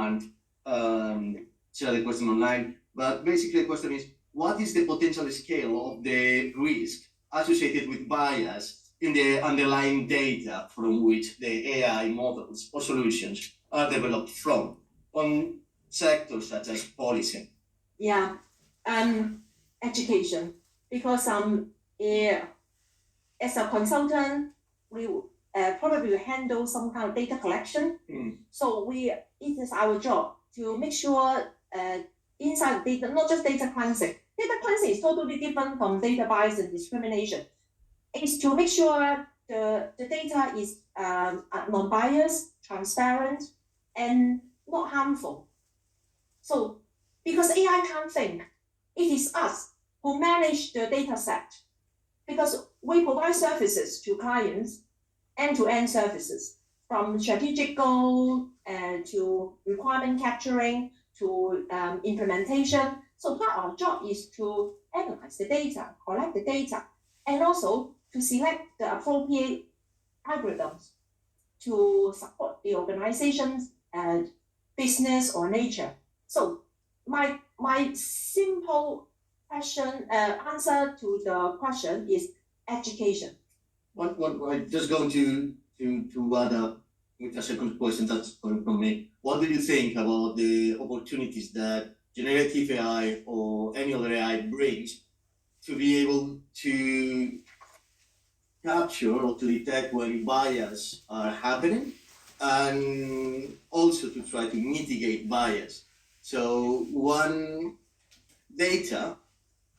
and share the question online. But basically, the question is, what is the potential scale of the risk associated with bias in the underlying data from which the AI models or solutions are developed from on sectors such as policy?
Yeah, education, because as a consultant, we probably will handle some kind of data collection. So it is our job to make sure inside the data, not just data cleansing. Data cleansing is totally different from data bias and discrimination. It's to make sure the data is non-biased, transparent, and not harmful. So because AI can't think, it is us who manage the data set, because we provide services to clients, end-to-end services, from strategic goal to requirement capturing to implementation. So part of our job is to analyze the data, collect the data, and also to select the appropriate algorithms to support the organization's business or nature. So my simple answer to the question is education.
What I just going to add up with a second question that's coming from me. What do you think about the opportunities that generative AI or any other AI brings to be able to capture or to detect when bias are happening, and also to try to mitigate bias. So one data,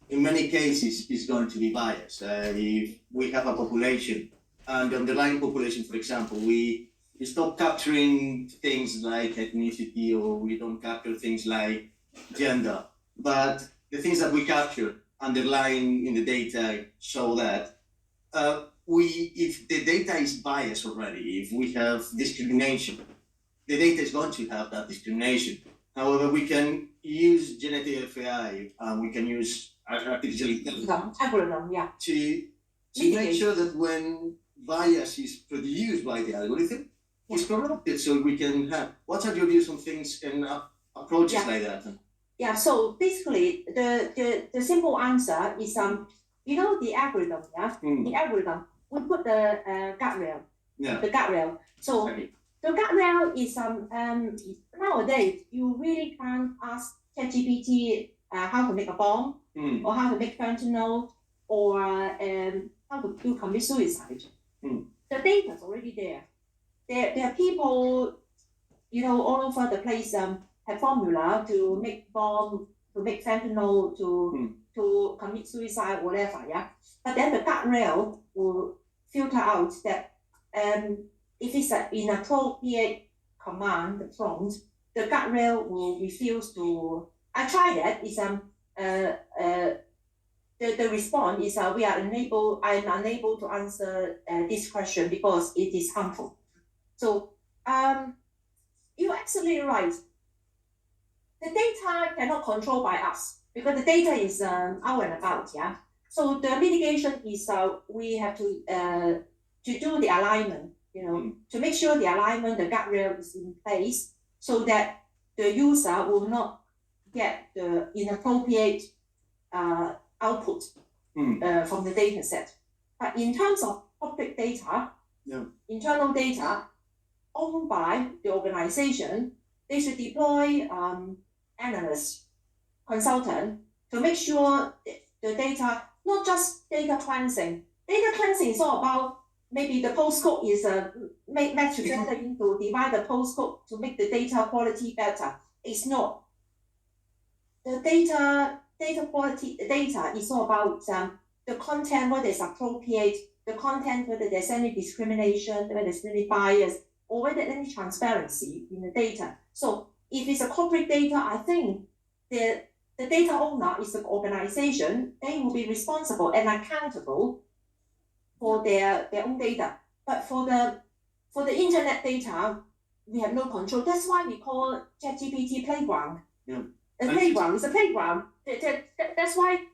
in many cases, is going to be biased. If we have a population, and the underlying population, for example, we stop capturing things like ethnicity, or we don't capture things like gender, but the things that we capture underlying in the data show that if the data is biased already, if we have discrimination, the data is going to have that discrimination. However, we can use generative AI, and we can use artificial intelligence
Algorithm, yeah.
to make sure that when bias is produced by the algorithm, it's corrected. So we can have. What are your views on things and approaches like that?
Yeah, so basically the simple answer is the algorithm, yeah? The algorithm, we put the guardrail.
Yeah.
The guardrail. So the guardrail is nowadays you really can't ask ChatGPT how to make a bomb or how to make fentanyl or how to commit suicide. The data is already there. There are people, all over the place have formula to make bomb, to make fentanyl, to commit suicide, whatever, yeah. But then the guardrail will filter out that if it's an inappropriate command prompt, the guardrail will refuse to. I tried that. It's the response is I am unable to answer this question because it is harmful. So you're absolutely right. The data cannot control by us because the data is out and about, yeah. So the mitigation is we have to do the alignment, to make sure the alignment, the guardrail is in place so that the user will not get the inappropriate output from the data set. But in terms of public data, internal data owned by the organization, they should deploy analysts, consultant to make sure the data, not just data cleansing. Data cleansing is all about maybe the postcode is matched together into divide the postcode to make the data quality better. It's not. The data quality data is all about the content, whether it's appropriate, the content, whether there's any discrimination, whether there's any bias, or whether there's any transparency in the data. So if it's a corporate data, I think the data owner is the organization. They will be responsible and accountable for their own data. But for the internet data, we have no control. That's why we call ChatGPT playground.
Yeah.
A playground is a playground. That's why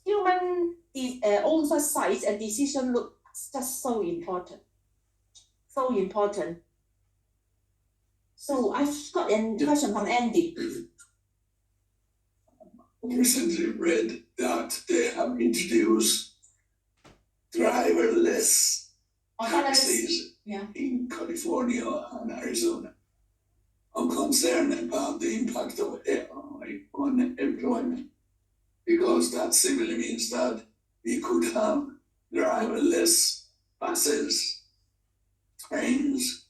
human oversight and decision look just so important. So important. So I've got a question from Andy.
Recently read that they have introduced driverless taxis in California and Arizona. I'm concerned about the impact of AI on employment because that simply means that we could have driverless buses, trains,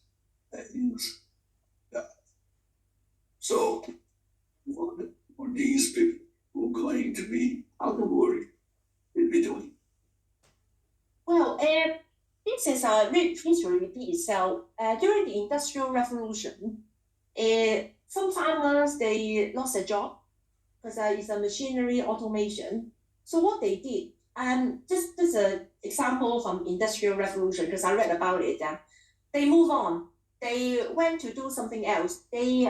things. So, what are these people who are going to be out of work will be doing?
Well, this is a history repeat itself. During the Industrial Revolution, some farmers they lost their job because it's a machinery automation. So what they did, just an example from Industrial Revolution because I read about it. They move on. They went to do something else. They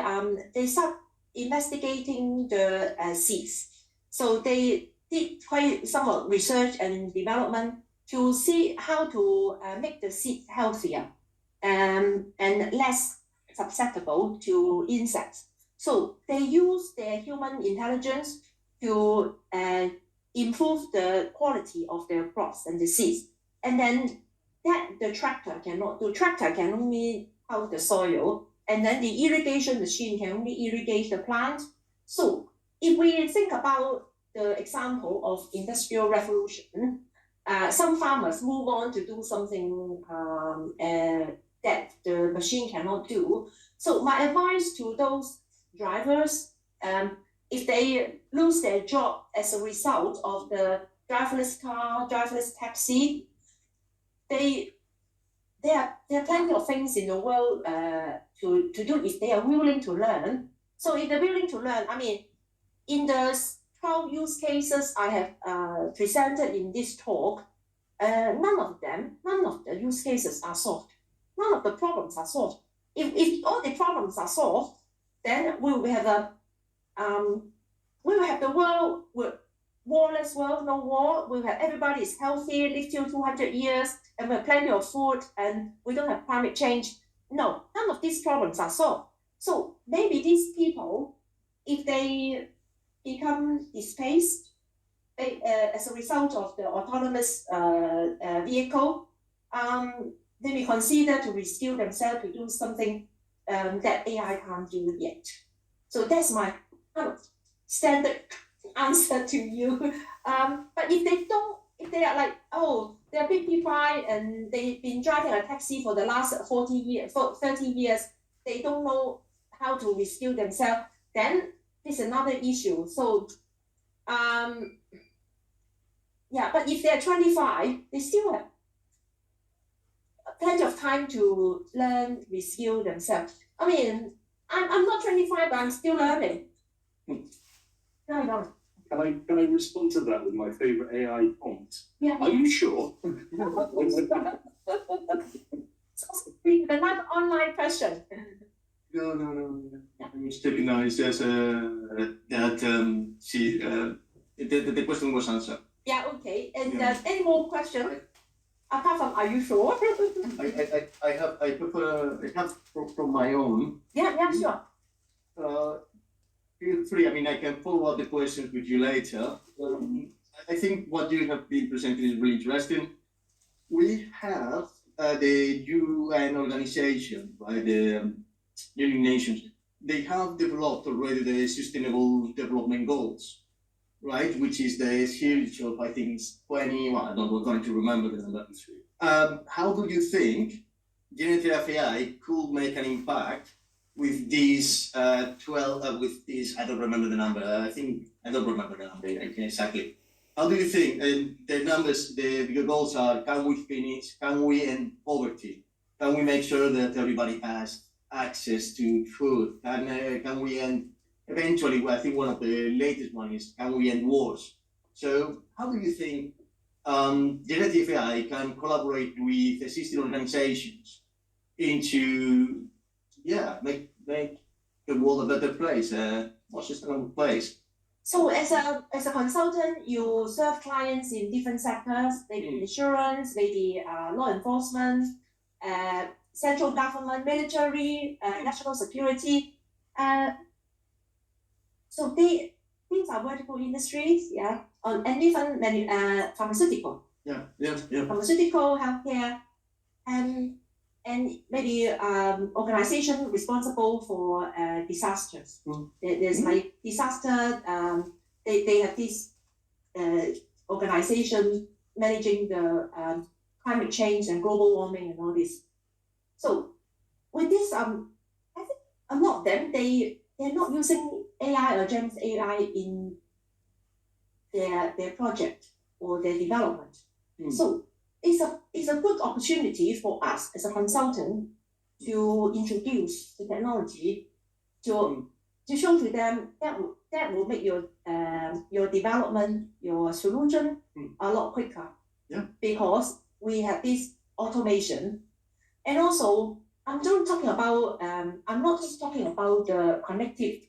start investigating the seeds. So they did quite some research and development to see how to make the seed healthier and less susceptible to insects. So they use their human intelligence to improve the quality of their crops and the seeds. And then that the tractor cannot do. Tractor can only out the soil, and then the irrigation machine can only irrigate the plant. So if we think about the example of Industrial Revolution, some farmers move on to do something that the machine cannot do. So my advice to those drivers, if they lose their job as a result of the driverless car, driverless taxi, there are plenty of things in the world to do if they are willing to learn. So if they're willing to learn, I mean, in the 12 use cases I have presented in this talk, none of the use cases are solved. None of the problems are solved. If all the problems are solved, then we will have the world with warless world, no war. We'll have everybody is healthy, live till 200 years, and we have plenty of food, and we don't have climate change. No, none of these problems are solved. So maybe these people, if they become displaced as a result of the autonomous vehicle, they may consider to reskill themselves to do something that AI can't do yet. So that's my kind of standard answer to you. But if they are like, oh, they're big pride and they've been driving a taxi for the last 30 years, they don't know how to reskill themselves, then it's another issue. So, yeah, but if they're 25, they still have plenty of time to learn, reskill themselves. I mean, I'm not 25, but I'm still learning. No.
Can I respond to that with my favourite AI prompt?
Yeah.
Are you sure?
So, another online question.
No. I'm mistaken now. It's just that the question was answered.
Yeah, okay. And
Yeah.
any more questions? Apart from, are you sure?
I have from my own.
Yeah, sure.
Feel free. I mean, I can follow up the questions with you later. I think what you have been presenting is really interesting. We have the UN organization, right? The United Nations. They have developed already the Sustainable Development Goals, right? Which is the series of, I think, 20. Well, I don't know, going to remember the number. How do you think generative AI could make an impact with these 12, with these, I don't remember the number, I don't remember the number exactly. How do you think the numbers, the goals are, can we end poverty? Can we make sure that everybody has access to food? Can we end, eventually, I think one of the latest one is, can we end wars? So how do you think generative AI can collaborate with existing organizations into make the world a better place, a more sustainable place?
So as a consultant, you serve clients in different sectors, maybe insurance, maybe law enforcement, central government, military, national security. So these are vertical industries, yeah, and even pharmaceutical.
Yeah.
Pharmaceutical, healthcare, and maybe organization responsible for disasters. There's like disaster. They have this organization managing the climate change and global warming and all this. So with this, I think a lot of them they're not using AI or generative AI in their project or their development. So it's a good opportunity for us as a consultant to introduce the technology to show to them that will make your development, your solution a lot quicker.
Yeah.
Because we have this automation, and also I'm not just talking about the connective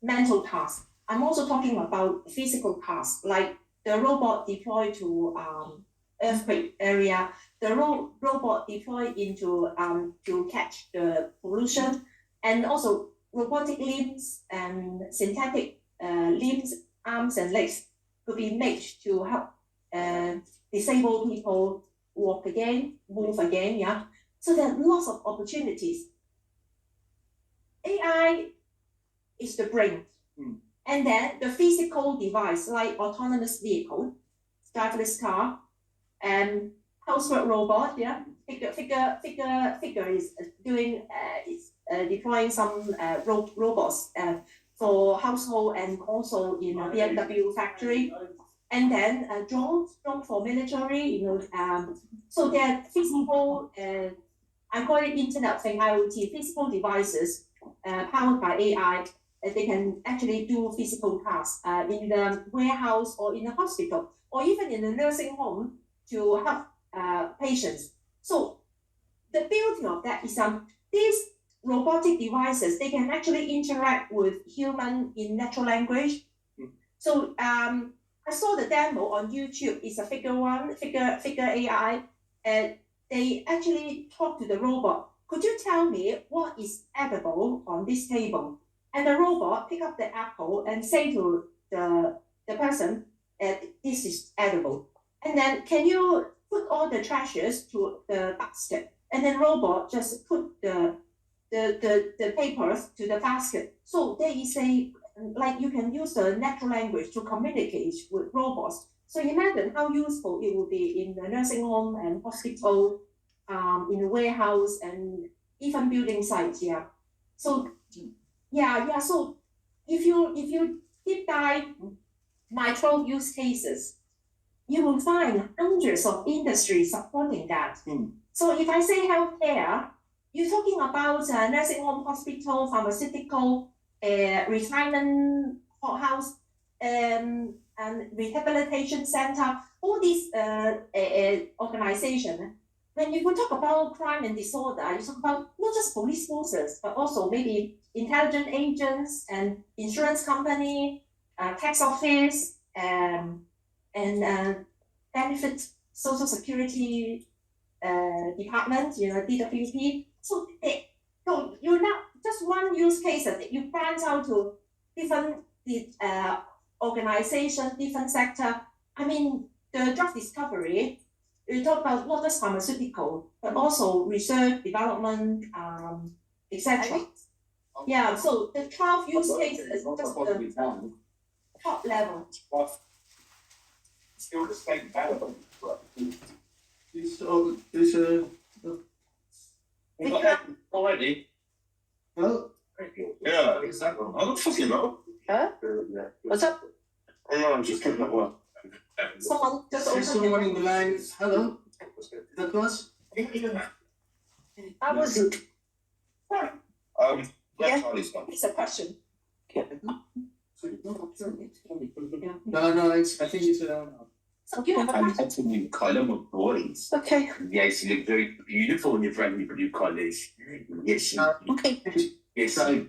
mental tasks. I'm also talking about physical tasks, like the robot deployed to earthquake area, the robot deployed into to catch the pollution, and also robotic limbs and synthetic limbs, arms and legs could be made to help disabled people walk again, move again. Yeah, so there are lots of opportunities. AI is the brain. And then the physical device, like autonomous vehicle, driverless car, and housework robot. Yeah, figure is doing deploying some robots for household and also in a BMW factory. And then drone for military, so they're physical, I call it Internet of Things, IoT, physical devices powered by AI. They can actually do physical tasks in the warehouse or in the hospital or even in the nursing home to help patients. So the beauty of that is these robotic devices, they can actually interact with human in natural language. So I saw the demo on YouTube. It's a figure AI, and they actually talk to the robot. Could you tell me what is edible on this table? And the robot pick up the apple and say to the person, this is edible. And then can you put all the trashes to the basket? And then robot just put the papers to the basket. So there is like you can use the natural language to communicate with robots. So imagine how useful it would be in the nursing home and hospital, in the warehouse and even building sites. Yeah. So So if you deep dive my 12 use cases, you will find hundreds of industries supporting that. So if I say healthcare, you're talking about nursing home, hospital, pharmaceutical, retirement house, and rehabilitation center, all these organizations. When you talk about crime and disorder, you talk about not just police forces, but also maybe intelligence agents and insurance company, tax office, and benefit social security department, DWP. So you're not just one use case that you branch out to different organization, different sector. I mean, the drug discovery, we talk about not just pharmaceutical, but also research, development, etc. Yeah, so the 12 use cases is just the top level.
Still the same pattern. Already?
Hello?
Yeah, exactly. I don't fucking know.
Huh? What's up?
Yeah, I'm just kidding. What?
Someone just
There's someone in the line. Hello? Is that us?
I was.
Yeah, Charlie's gone.
It's a question.
No, I think it's
So you have a
And
question?
that's a new column of boys.
Okay.
Yes, you look very beautiful in your brand new blue college. Yes,
Okay.
yes,
sorry.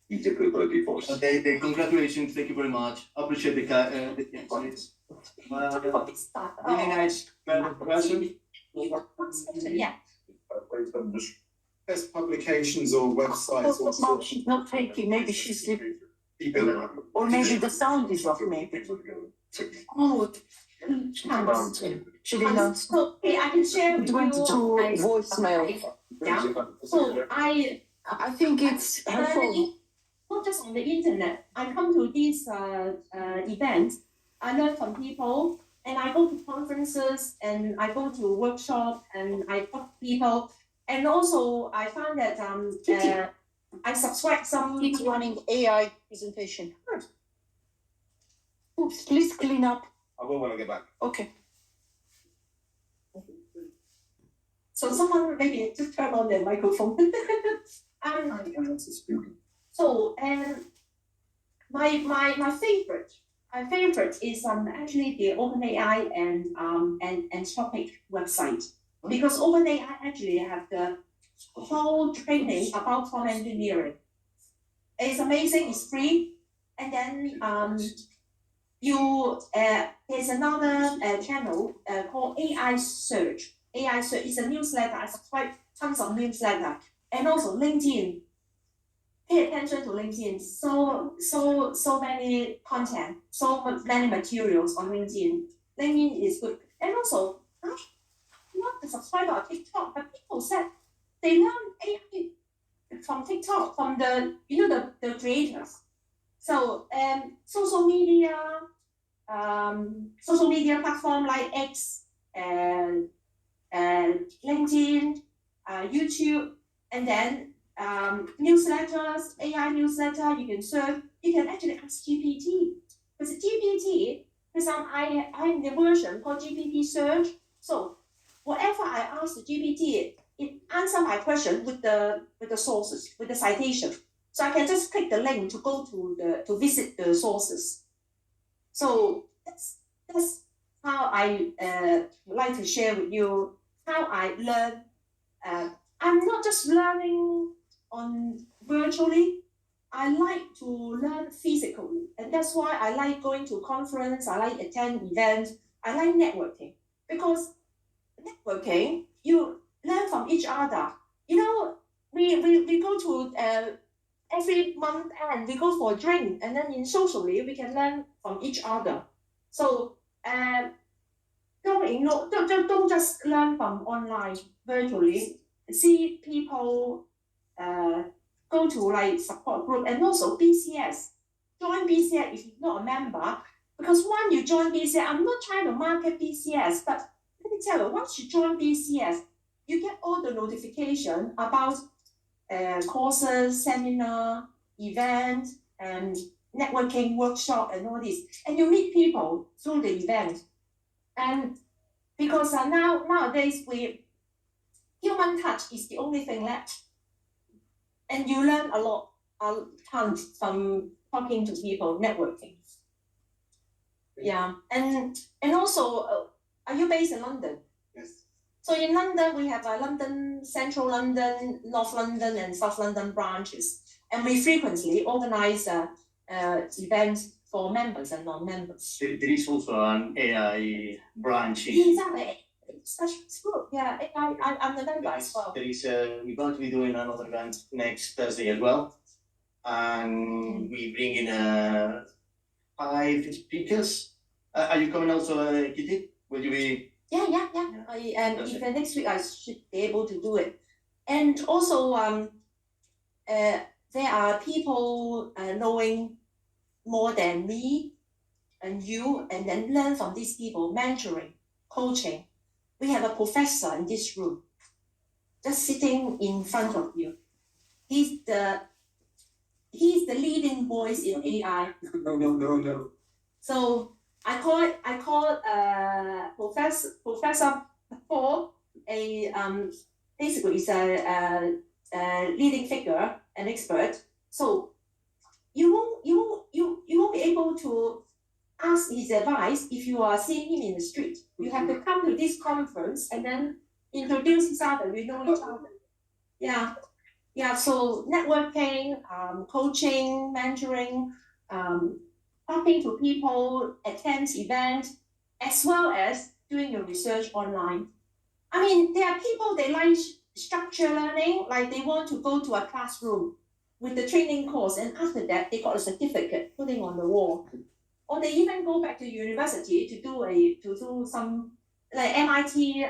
you did good work before.
They congratulations, thank you very much. Appreciate the comments. Really nice question.
Yeah.
There's publications or websites or
Well, she's not taking, maybe she's sleeping,
people.
or maybe the sound is off, maybe.
Oh,
She did not,
so okay, I can share with
it went to
you.
voicemail.
Yeah. So
I think it's her phone.
not just on the internet. I come to these events. I learn from people, and I go to conferences, and I go to workshops, and I talk to people, and also I found that I subscribe some.
It's running AI presentation. Oops, please clean up.
I will when I get back.
Okay.
So someone maybe just turn on their microphone. So my favorite is actually the OpenAI and Topic website, because OpenAI actually have the whole training about prompt engineering. It's amazing. It's free, and then there's another channel called AI Search. AI Search is a newsletter. I subscribe tons of newsletter, and also LinkedIn. Pay attention to LinkedIn. So many content, many materials on LinkedIn. LinkedIn is good, and also not the subscriber of TikTok, but people said they learn AI from TikTok, from the creators. So social media, social media platform like X and LinkedIn, YouTube, and then newsletters, AI newsletter. You can search. You can actually ask GPT because GPT. Because I'm the version called GPT Search. So whatever I ask the GPT, it answers my question with the sources, with the citation. So I can just click the link to go to visit the sources. So that's how I would like to share with you how I learn. I'm not just learning on virtually. I like to learn physically, and that's why I like going to conference. I like attend events. I like networking because networking you learn from each other. You know, we go to every month and we go for a drink, and then in socially we can learn from each other. So don't just learn from online virtually. See people go to like support group and also BCS. Join BCS if you're not a member, because when you join BCS, I'm not trying to market BCS, but let me tell you, once you join BCS, you get all the notification about courses, seminar, event, and networking workshop and all this, and you meet people through the event. And because nowadays human touch is the only thing left, and you learn a ton from talking to people, networking. Yeah, and also, are you based in London?
Yes.
So in London, we have London, Central London, North London, and South London branches, and we frequently organize events for members and non-members.
There is also an AI branch in.
Exactly. Specialist group. Yeah, I'm the member as well.
There is we're going to be doing another event next Thursday as well, and we bring in 5 speakers. Are you coming also, Kitty? Will you be?
Yeah. If next week I should be able to do it. And also, there are people knowing more than me and you, and then learn from these people, mentoring, coaching. We have a professor in this room, just sitting in front of you. He's the leading voice in AI.
No.
So I call Professor Paul a basically is a leading figure, an expert. So you won't be able to ask his advice if you are seeing him in the street. You have to come to this conference and then introduce each other. We know each other. Yeah. So networking, coaching, mentoring, talking to people, attend events, as well as doing your research online. I mean, there are people they like structured learning, like they want to go to a classroom with the training course, and after that they got a certificate putting on the wall. Or they even go back to university to do some like MIT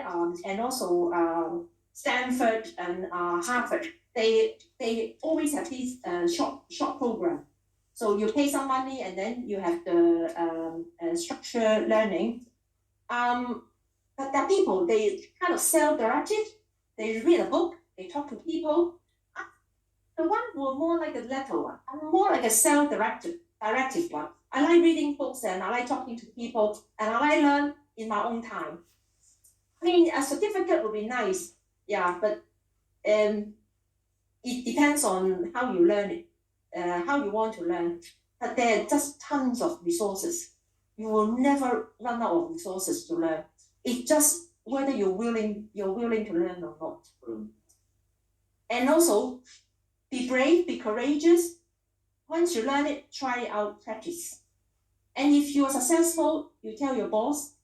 and also Stanford and Harvard. They always have these short program. So you pay some money and then you have the structured learning. But there are people, they kind of self-directed. They read a book, they talk to people. The one who are more like a latter one. I'm more like a self-directed one. I like reading books and I like talking to people and I like learn in my own time. I mean, a certificate would be nice, yeah, but it depends on how you learn it, how you want to learn. But there are just tons of resources. You will never run out of resources to learn. It's just whether you're willing to learn or not. And also, be brave, be courageous. Once you learn it, try it out, practice. And if you are successful, you tell your boss,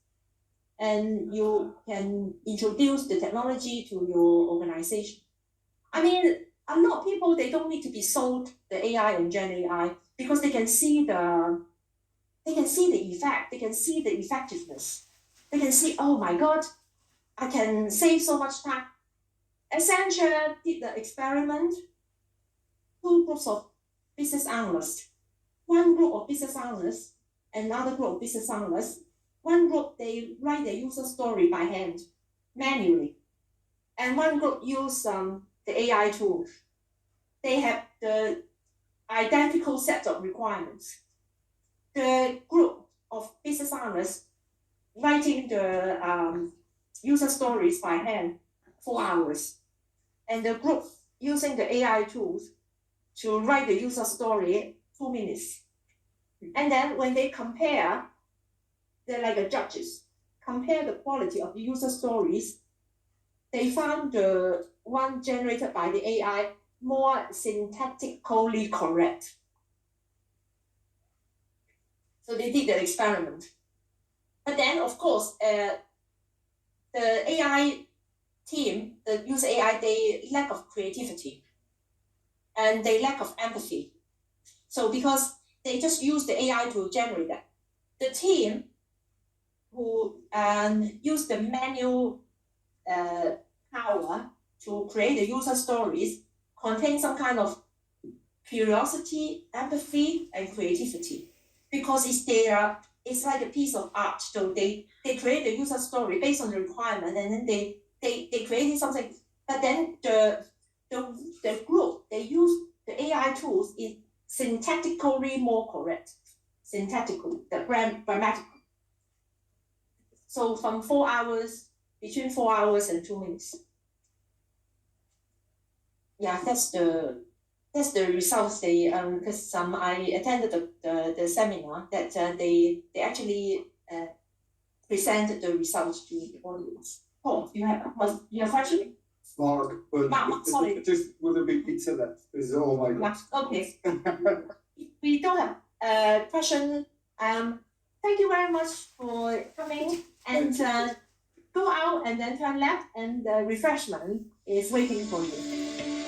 and you can introduce the technology to your organization. I mean, a lot of people, they don't need to be sold the AI and Gen AI because they can see the effect, they can see the effectiveness. They can see, oh my God, I can save so much time. Accenture did the experiment, 2 groups of business analysts. One group of business analysts another group, business analysts. One group, they write the user story by hand, manually. And one group use the AI tool. They have the identical set of requirements. The group of business analysts writing the user stories by hand, 4 hours. And the group using the AI tools to write the user story, 2 minutes. And then when they compare, they're like the judges, compare the quality of the user stories, they found the one generated by the AI more syntactically correct. So they did the experiment. But then, of course, the AI team, the user AI, they lack of creativity and they lack of empathy. So because they just use the AI to generate that, the team who use the manual power to create the user stories contain some kind of curiosity, empathy, and creativity. Because it's like a piece of art. So they create the user story based on the requirement, and then they created something. But then the group, they use the AI tools is syntactically more correct. Syntactically, the grammatical. So from 4 hours, between 4 hours and 2 minutes. Yeah, that's the results. They because I attended the seminar that they actually presented the results to the audience. Oh, you have a question?
Mark, but
Mark, sorry.
just with a big pizza left. This is all my
Mark, okay. We don't have a question. Thank you very much for coming, and go out and then turn left, and the refreshment is waiting for you.